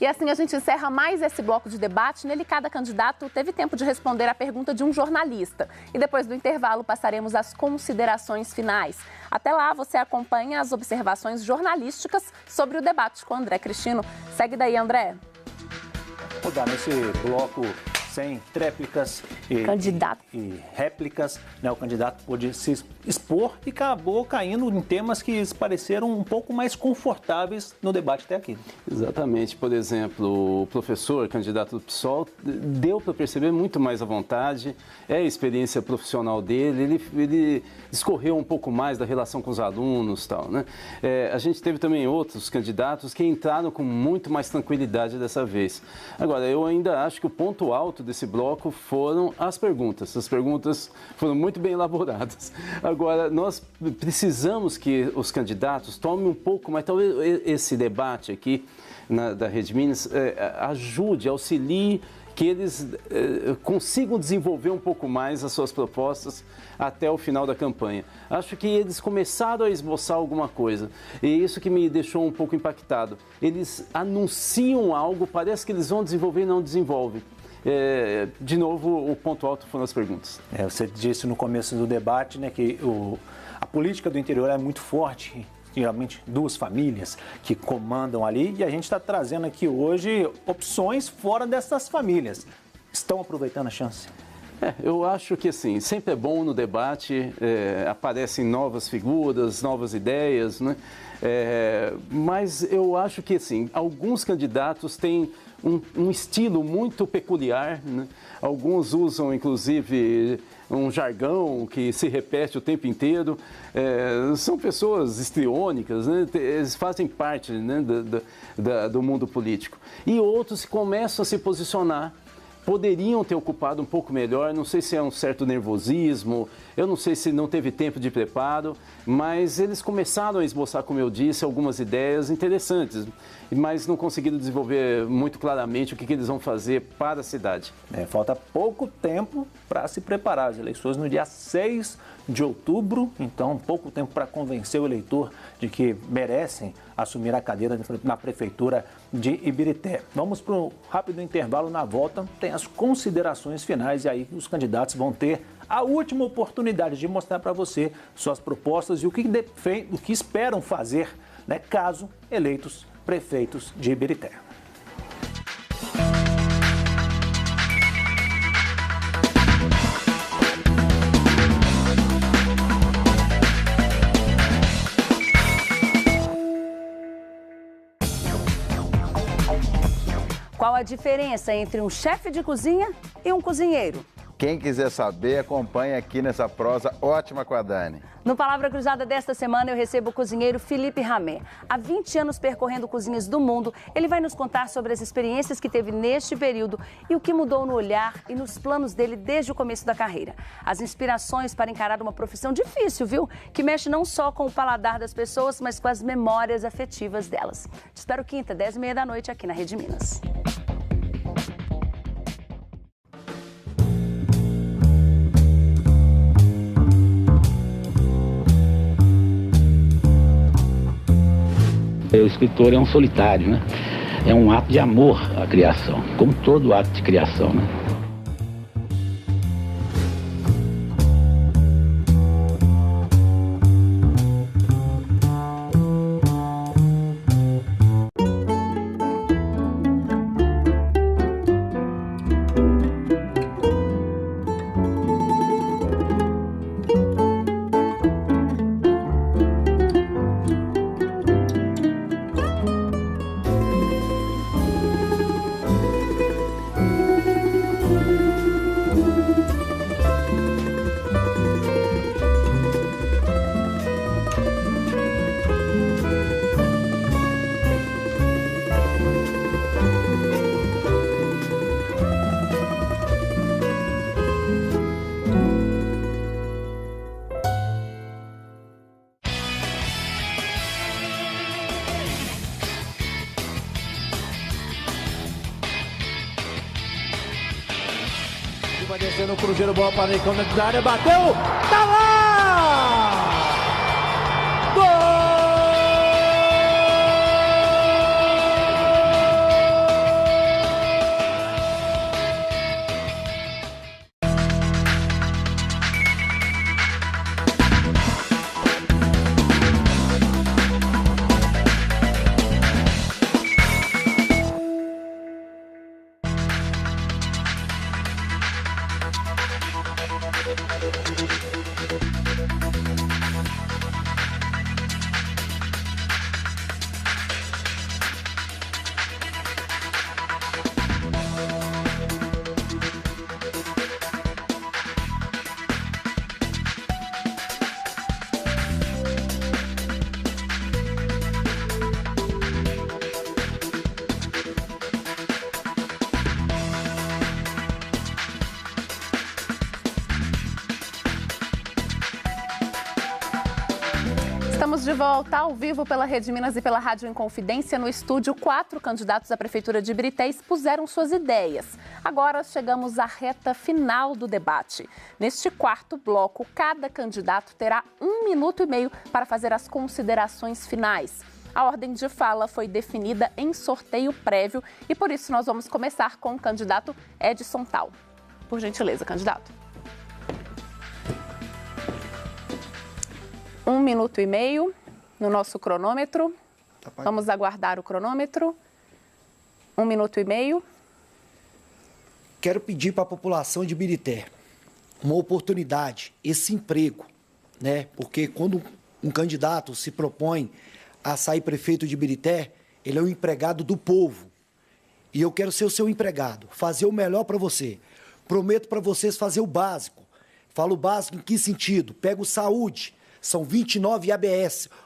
E assim a gente encerra mais esse bloco de debate. Nele, cada candidato teve tempo de responder à pergunta de um jornalista. E depois do intervalo, passaremos às considerações finais. Até lá, você acompanha as observações jornalísticas sobre o debate com André Cristino. Segue daí, André. Vou dar nesse bloco sem tréplicas e réplicas, né? O candidato pôde se expor e acabou caindo em temas que pareceram um pouco mais confortáveis no debate até aqui. Exatamente. Por exemplo, o professor, candidato do PSOL, deu para perceber muito mais à vontade, é a experiência profissional dele, ele discorreu um pouco mais da relação com os alunos e tal, né? A gente teve também outros candidatos que entraram com muito mais tranquilidade dessa vez. Agora, eu ainda acho que o ponto alto desse bloco foram as perguntas. As perguntas foram muito bem elaboradas. Agora, nós precisamos que os candidatos tomem um pouco mais, talvez esse debate aqui da Rede Minas ajude, auxilie que eles consigam desenvolver um pouco mais as suas propostas até o final da campanha. Acho que eles começaram a esboçar alguma coisa, e isso que me deixou um pouco impactado. Eles anunciam algo, parece que eles vão desenvolver e não desenvolvem. De novo, o ponto alto foram as perguntas. Você disse no começo do debate, né, que a política do interior é muito forte, geralmente 2 famílias que comandam ali, e a gente está trazendo aqui hoje opções fora dessas famílias. Estão aproveitando a chance? Eu acho que assim, sempre é bom no debate, aparecem novas figuras, novas ideias, né? Mas eu acho que assim, alguns candidatos têm um estilo muito peculiar, né? Alguns usam inclusive um jargão que se repete o tempo inteiro. São pessoas histriônicas, né? Eles fazem parte, né, do mundo político. E outros começam a se posicionar. Poderiam ter ocupado um pouco melhor, não sei se é um certo nervosismo, eu não sei se não teve tempo de preparo, mas eles começaram a esboçar, como eu disse, algumas ideias interessantes, mas não conseguiram desenvolver muito claramente o que eles vão fazer para a cidade. Falta pouco tempo para se preparar, as eleições no dia 6 de outubro, então pouco tempo para convencer o eleitor de que merecem assumir a cadeira na Prefeitura de Ibirité. Vamos para um rápido intervalo. Na volta tem as considerações finais e aí os candidatos vão ter a última oportunidade de mostrar para você suas propostas e o que esperam fazer, né, caso eleitos prefeitos de Ibirité. Qual a diferença entre um chefe de cozinha e um cozinheiro? Quem quiser saber, acompanhe aqui nessa prosa ótima com a Dani. No Palavra Cruzada desta semana, eu recebo o cozinheiro Felipe Ramé. Há 20 anos percorrendo cozinhas do mundo, ele vai nos contar sobre as experiências que teve neste período e o que mudou no olhar e nos planos dele desde o começo da carreira. As inspirações para encarar uma profissão difícil, viu? Que mexe não só com o paladar das pessoas, mas com as memórias afetivas delas. Te espero quinta, 10h30 da noite, aqui na Rede Minas. O escritor é um solitário, né? É um ato de amor à criação, como todo ato de criação, né? Vai descendo o Cruzeiro, bola para Nicão dentro da área, bateu, tá lá! Gol! Estamos de volta ao vivo pela Rede Minas e pela Rádio Inconfidência. No estúdio, 4 candidatos à Prefeitura de Ibirité expuseram suas ideias. Agora chegamos à reta final do debate. Neste quarto bloco, cada candidato terá 1 minuto e meio para fazer as considerações finais. A ordem de fala foi definida em sorteio prévio e por isso nós vamos começar com o candidato Edson Tal. Por gentileza, candidato. 1 minuto e meio no nosso cronômetro. Vamos aguardar o cronômetro. 1 minuto e meio. Quero pedir para a população de Ibirité uma oportunidade, esse emprego, né? Porque quando um candidato se propõe a sair prefeito de Ibirité, ele é um empregado do povo. E eu quero ser o seu empregado, fazer o melhor para você. Prometo para vocês fazer o básico. Falo o básico em que sentido? Pego saúde. São 29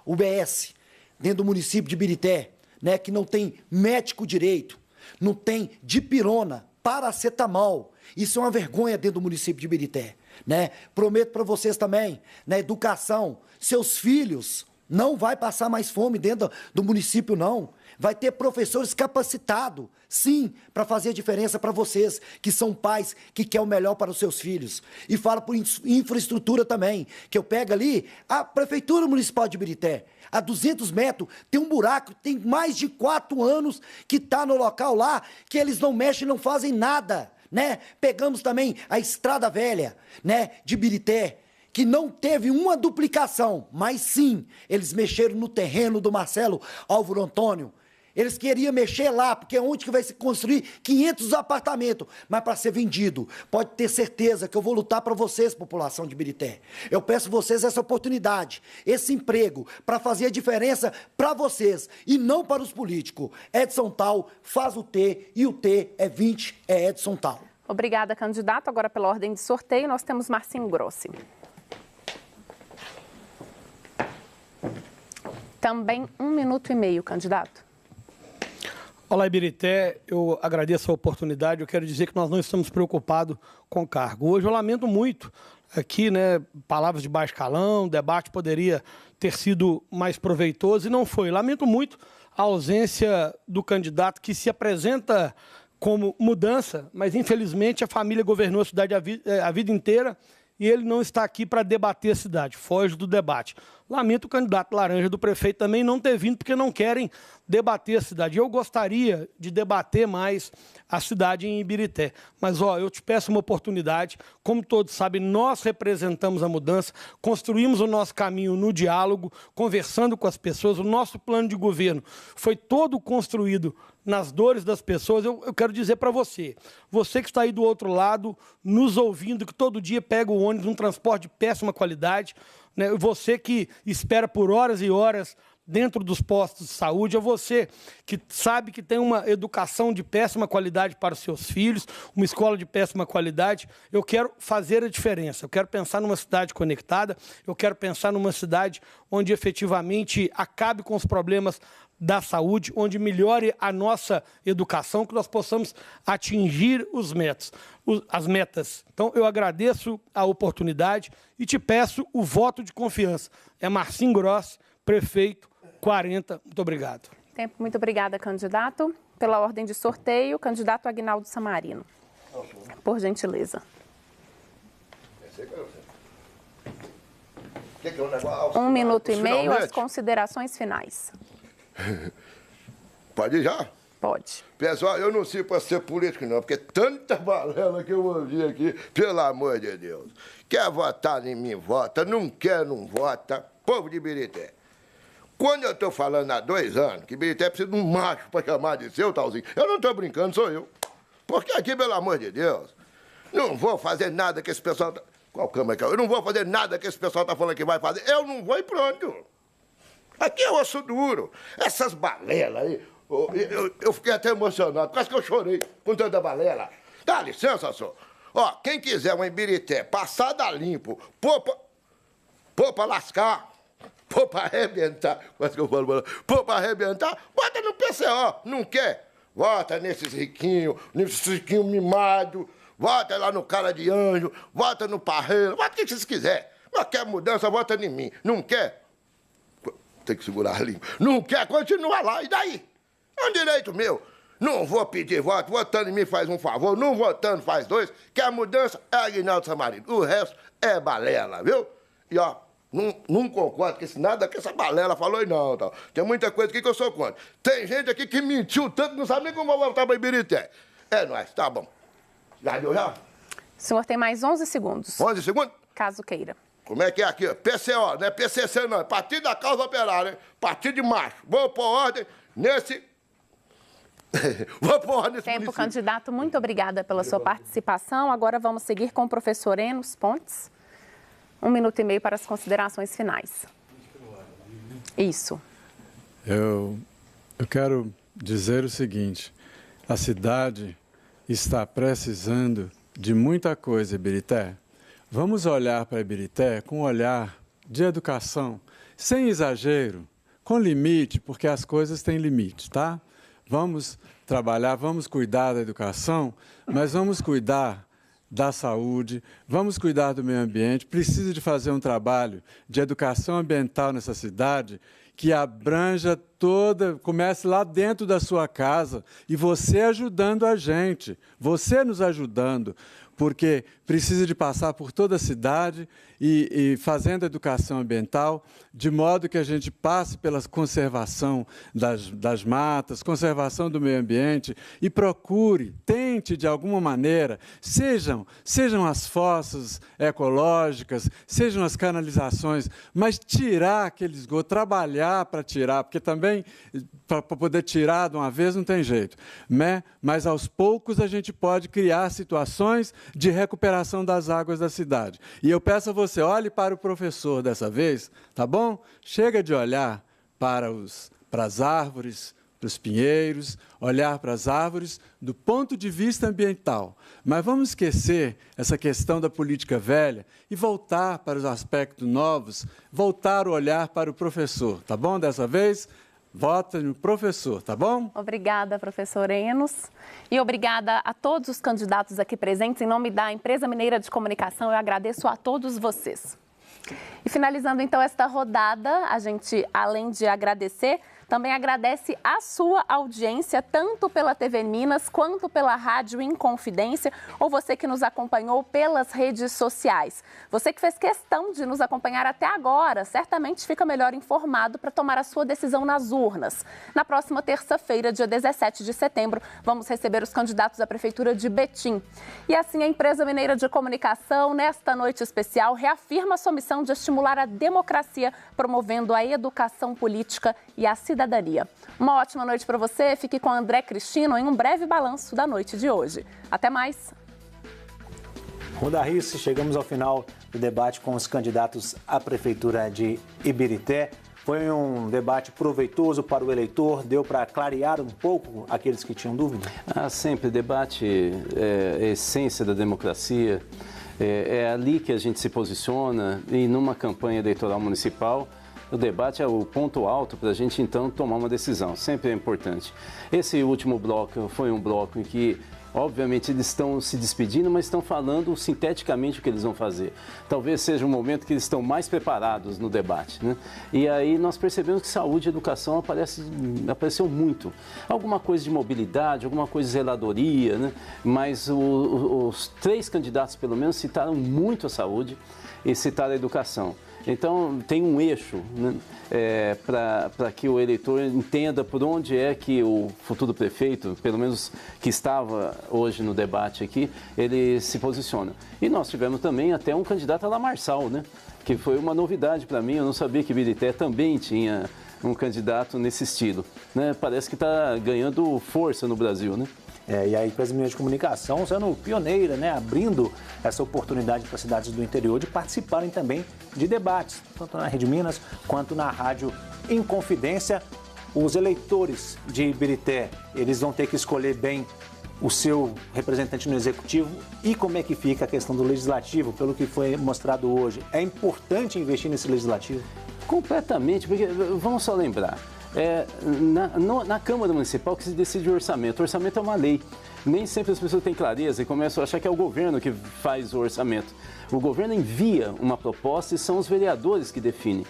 UBS dentro do município de Ibirité, né, que não tem médico direito, não tem dipirona, paracetamol. Isso é uma vergonha dentro do município de Ibirité, né? Prometo para vocês também, na educação, seus filhos não vai passar mais fome dentro do município, não. Vai ter professores capacitados, sim, para fazer a diferença para vocês, que são pais que querem o melhor para os seus filhos. E falo por infraestrutura também, que eu pego ali a Prefeitura Municipal de Ibirité. A 200 metros tem um buraco, tem mais de 4 anos que está no local lá, que eles não mexem, não fazem nada, né? Pegamos também a Estrada Velha, né, de Ibirité, que não teve uma duplicação, mas sim, eles mexeram no terreno do Marcelo Álvaro Antônio. Eles queriam mexer lá, porque é onde que vai se construir 500 apartamentos, mas para ser vendido. Pode ter certeza que eu vou lutar para vocês, população de Ibirité. Eu peço vocês essa oportunidade, esse emprego, para fazer a diferença para vocês e não para os políticos. Edson Tal faz o T e o T é 20, é Edson Tal. Obrigada, candidato. Agora, pela ordem de sorteio, nós temos Marcinho Grossi. Também 1 minuto e meio, candidato. Olá, Ibirité, eu agradeço a oportunidade. Eu quero dizer que nós não estamos preocupados com cargo. Hoje eu lamento muito aqui, né, palavras de baixo calão, o debate poderia ter sido mais proveitoso e não foi. Lamento muito a ausência do candidato que se apresenta como mudança, mas infelizmente a família governou a cidade a vida inteira e ele não está aqui para debater a cidade, foge do debate. Lamento o candidato laranja do prefeito também não ter vindo, porque não querem debater a cidade. Eu gostaria de debater mais a cidade em Ibirité. Mas, eu te peço uma oportunidade. Como todos sabem, nós representamos a mudança, construímos o nosso caminho no diálogo, conversando com as pessoas. O nosso plano de governo foi todo construído nas dores das pessoas. Eu quero dizer para você que está aí do outro lado, nos ouvindo, que todo dia pega o ônibus, um transporte de péssima qualidade, né? Você que espera por horas e horas dentro dos postos de saúde, é você que sabe que tem uma educação de péssima qualidade para os seus filhos, uma escola de péssima qualidade. Eu quero fazer a diferença, eu quero pensar numa cidade conectada, eu quero pensar numa cidade onde efetivamente acabe com os problemas da saúde, onde melhore a nossa educação, que nós possamos atingir as metas. Então, eu agradeço a oportunidade e te peço o voto de confiança. É Marcinho Grossi, prefeito, 40. Muito obrigado. Tempo. Muito obrigada, candidato. Pela ordem de sorteio, candidato Aguinaldo Samarino. Por gentileza. 1 minuto e meio, as considerações finais. Pode ir já? Pode. Pessoal, eu não sirvo para ser político, não, porque tanta balela que eu ouvi aqui, pelo amor de Deus. Quer votar em mim, vota. Não quer, não vota. Povo de Ibirité. Quando eu estou falando há 2 anos que Ibirité precisa de um macho para chamar de seu, talzinho, eu não estou brincando, sou eu. Porque aqui, pelo amor de Deus, não vou fazer nada que esse pessoal... Qual câmera que é? Eu não vou fazer nada que esse pessoal está falando que vai fazer. Eu não vou e pronto. Aqui é osso duro. Essas balelas aí, eu fiquei até emocionado, quase que eu chorei com tanta balela. Dá licença, senhor. Quem quiser uma Ibirité passada limpo, pôr pra lascar, pôr pra arrebentar, quase que eu falo, pôr pra arrebentar, bota no PCO. Não quer? Vota nesses riquinhos mimados, vota lá no cara de anjo, vota no parreiro, vota o que vocês quiserem. Não quer mudança, vota em mim. Não quer? Tem que segurar a língua. Não quer, continua lá. E daí? É um direito meu. Não vou pedir voto. Votando em mim faz um favor. Não votando faz 2. Que a mudança é Aguinaldo Samarino. O resto é balela, viu? E, não concordo com nada que essa balela falou e não. Tá? Tem muita coisa aqui que eu sou contra. Tem gente aqui que mentiu tanto, não sabe nem como vai votar para Ibirité. É nóis, tá bom. Já deu já? O senhor tem mais 11 segundos. 11 segundos? Caso queira. Como é que é aqui? PCO, não é PCC não, é Partido da Causa Operária, hein? Partido de macho. Vou pôr ordem nesse... Vou pôr ordem nesse Tempo, município. candidato. Muito obrigada pela sua participação. Agora vamos seguir com o professor Enos Pontes. 1 minuto e meio para as considerações finais. Isso. Eu quero dizer o seguinte, a cidade está precisando de muita coisa, Ibirité. Vamos olhar para Ibirité com um olhar de educação, sem exagero, com limite, porque as coisas têm limite, tá? Vamos trabalhar, vamos cuidar da educação, mas vamos cuidar da saúde, vamos cuidar do meio ambiente. Precisa de fazer um trabalho de educação ambiental nessa cidade que abranja toda, comece lá dentro da sua casa e você ajudando a gente, você nos ajudando, porque precisa de passar por toda a cidade e fazendo educação ambiental, de modo que a gente passe pela conservação das matas, conservação do meio ambiente e procure, tente de alguma maneira, sejam as fossas ecológicas, sejam as canalizações, mas tirar aquele esgoto, trabalhar para tirar, porque também para poder tirar de uma vez não tem jeito, né? Mas aos poucos a gente pode criar situações de recuperação das águas da cidade. E eu peço a você, olhe para o professor dessa vez, tá bom? Chega de olhar para as árvores, para os pinheiros, olhar para as árvores do ponto de vista ambiental. Mas vamos esquecer essa questão da política velha e voltar para os aspectos novos, voltar o olhar para o professor, tá bom? Dessa vez, vota no professor, tá bom? Obrigada, professor Enos. E obrigada a todos os candidatos aqui presentes. Em nome da Empresa Mineira de Comunicação, eu agradeço a todos vocês. E finalizando, então, esta rodada, a gente, além de agradecer, também agradece a sua audiência, tanto pela TV Minas quanto pela Rádio Inconfidência, ou você que nos acompanhou pelas redes sociais. Você que fez questão de nos acompanhar até agora, certamente fica melhor informado para tomar a sua decisão nas urnas. Na próxima terça-feira, dia 17 de setembro, vamos receber os candidatos à Prefeitura de Betim. E assim, a Empresa Mineira de Comunicação, nesta noite especial, reafirma a sua missão de estimular a democracia, promovendo a educação política e a cidadania. Uma ótima noite para você. Fique com André Cristino em um breve balanço da noite de hoje. Até mais. Runda Risse, chegamos ao final do debate com os candidatos à Prefeitura de Ibirité. Foi um debate proveitoso para o eleitor, deu para clarear um pouco aqueles que tinham dúvida? Sempre, debate é a essência da democracia, é ali que a gente se posiciona e numa campanha eleitoral municipal, o debate é o ponto alto para a gente, então, tomar uma decisão. Sempre é importante. Esse último bloco foi um bloco em que, obviamente, eles estão se despedindo, mas estão falando sinteticamente o que eles vão fazer. Talvez seja um momento que eles estão mais preparados no debate, né? E aí nós percebemos que saúde e educação apareceu muito. Alguma coisa de mobilidade, alguma coisa de zeladoria, né? Mas os três candidatos, pelo menos, citaram muito a saúde e citaram a educação. Então, tem um eixo, né, para que o eleitor entenda por onde é que o futuro prefeito, pelo menos que estava hoje no debate aqui, ele se posiciona. E nós tivemos também até um candidato a La Marçal, né, que foi uma novidade para mim. Eu não sabia que Ibirité também tinha um candidato nesse estilo, né? Parece que está ganhando força no Brasil, né? E a Empresa Mineira de Comunicação sendo pioneira, né, abrindo essa oportunidade para cidades do interior de participarem também de debates, tanto na Rede Minas quanto na Rádio Inconfidência. Os eleitores de Ibirité, eles vão ter que escolher bem o seu representante no Executivo. E como é que fica a questão do Legislativo, pelo que foi mostrado hoje? É importante investir nesse Legislativo? Completamente, porque vamos só lembrar. Na Câmara Municipal que se decide o orçamento. O orçamento é uma lei. Nem sempre as pessoas têm clareza e começam a achar que é o governo que faz o orçamento. O governo envia uma proposta e são os vereadores que definem.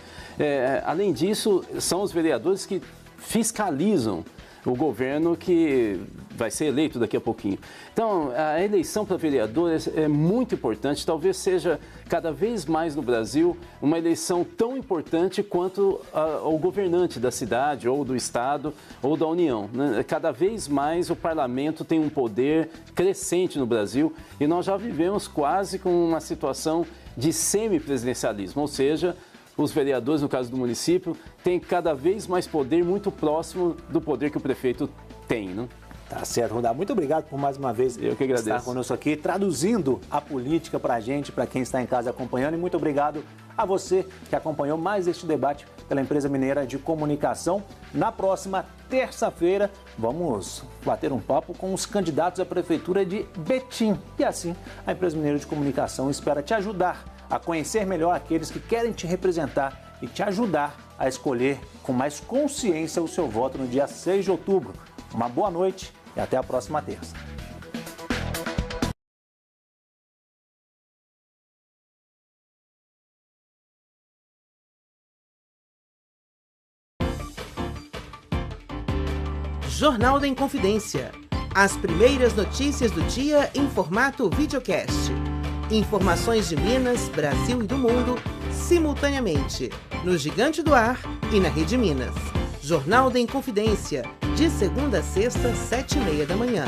Além disso, são os vereadores que fiscalizam o governo que vai ser eleito daqui a pouquinho. Então, a eleição para vereadores é muito importante, talvez seja cada vez mais no Brasil uma eleição tão importante quanto o governante da cidade, ou do estado, ou da União, né? Cada vez mais o parlamento tem um poder crescente no Brasil e nós já vivemos quase com uma situação de semipresidencialismo, ou seja, os vereadores, no caso do município, têm cada vez mais poder, muito próximo do poder que o prefeito tem, né? Tá certo, Runda. Muito obrigado por mais uma vez estar conosco aqui, traduzindo a política para a gente, para quem está em casa acompanhando. E muito obrigado a você que acompanhou mais este debate pela Empresa Mineira de Comunicação. Na próxima terça-feira, vamos bater um papo com os candidatos à Prefeitura de Betim. E assim, a Empresa Mineira de Comunicação espera te ajudar a conhecer melhor aqueles que querem te representar e te ajudar a escolher com mais consciência o seu voto no dia 6 de outubro. Uma boa noite e até a próxima terça. Jornal da Inconfidência. As primeiras notícias do dia em formato videocast. Informações de Minas, Brasil e do mundo, simultaneamente, no Gigante do Ar e na Rede Minas. Jornal da Inconfidência, de segunda a sexta, 7h30 da manhã.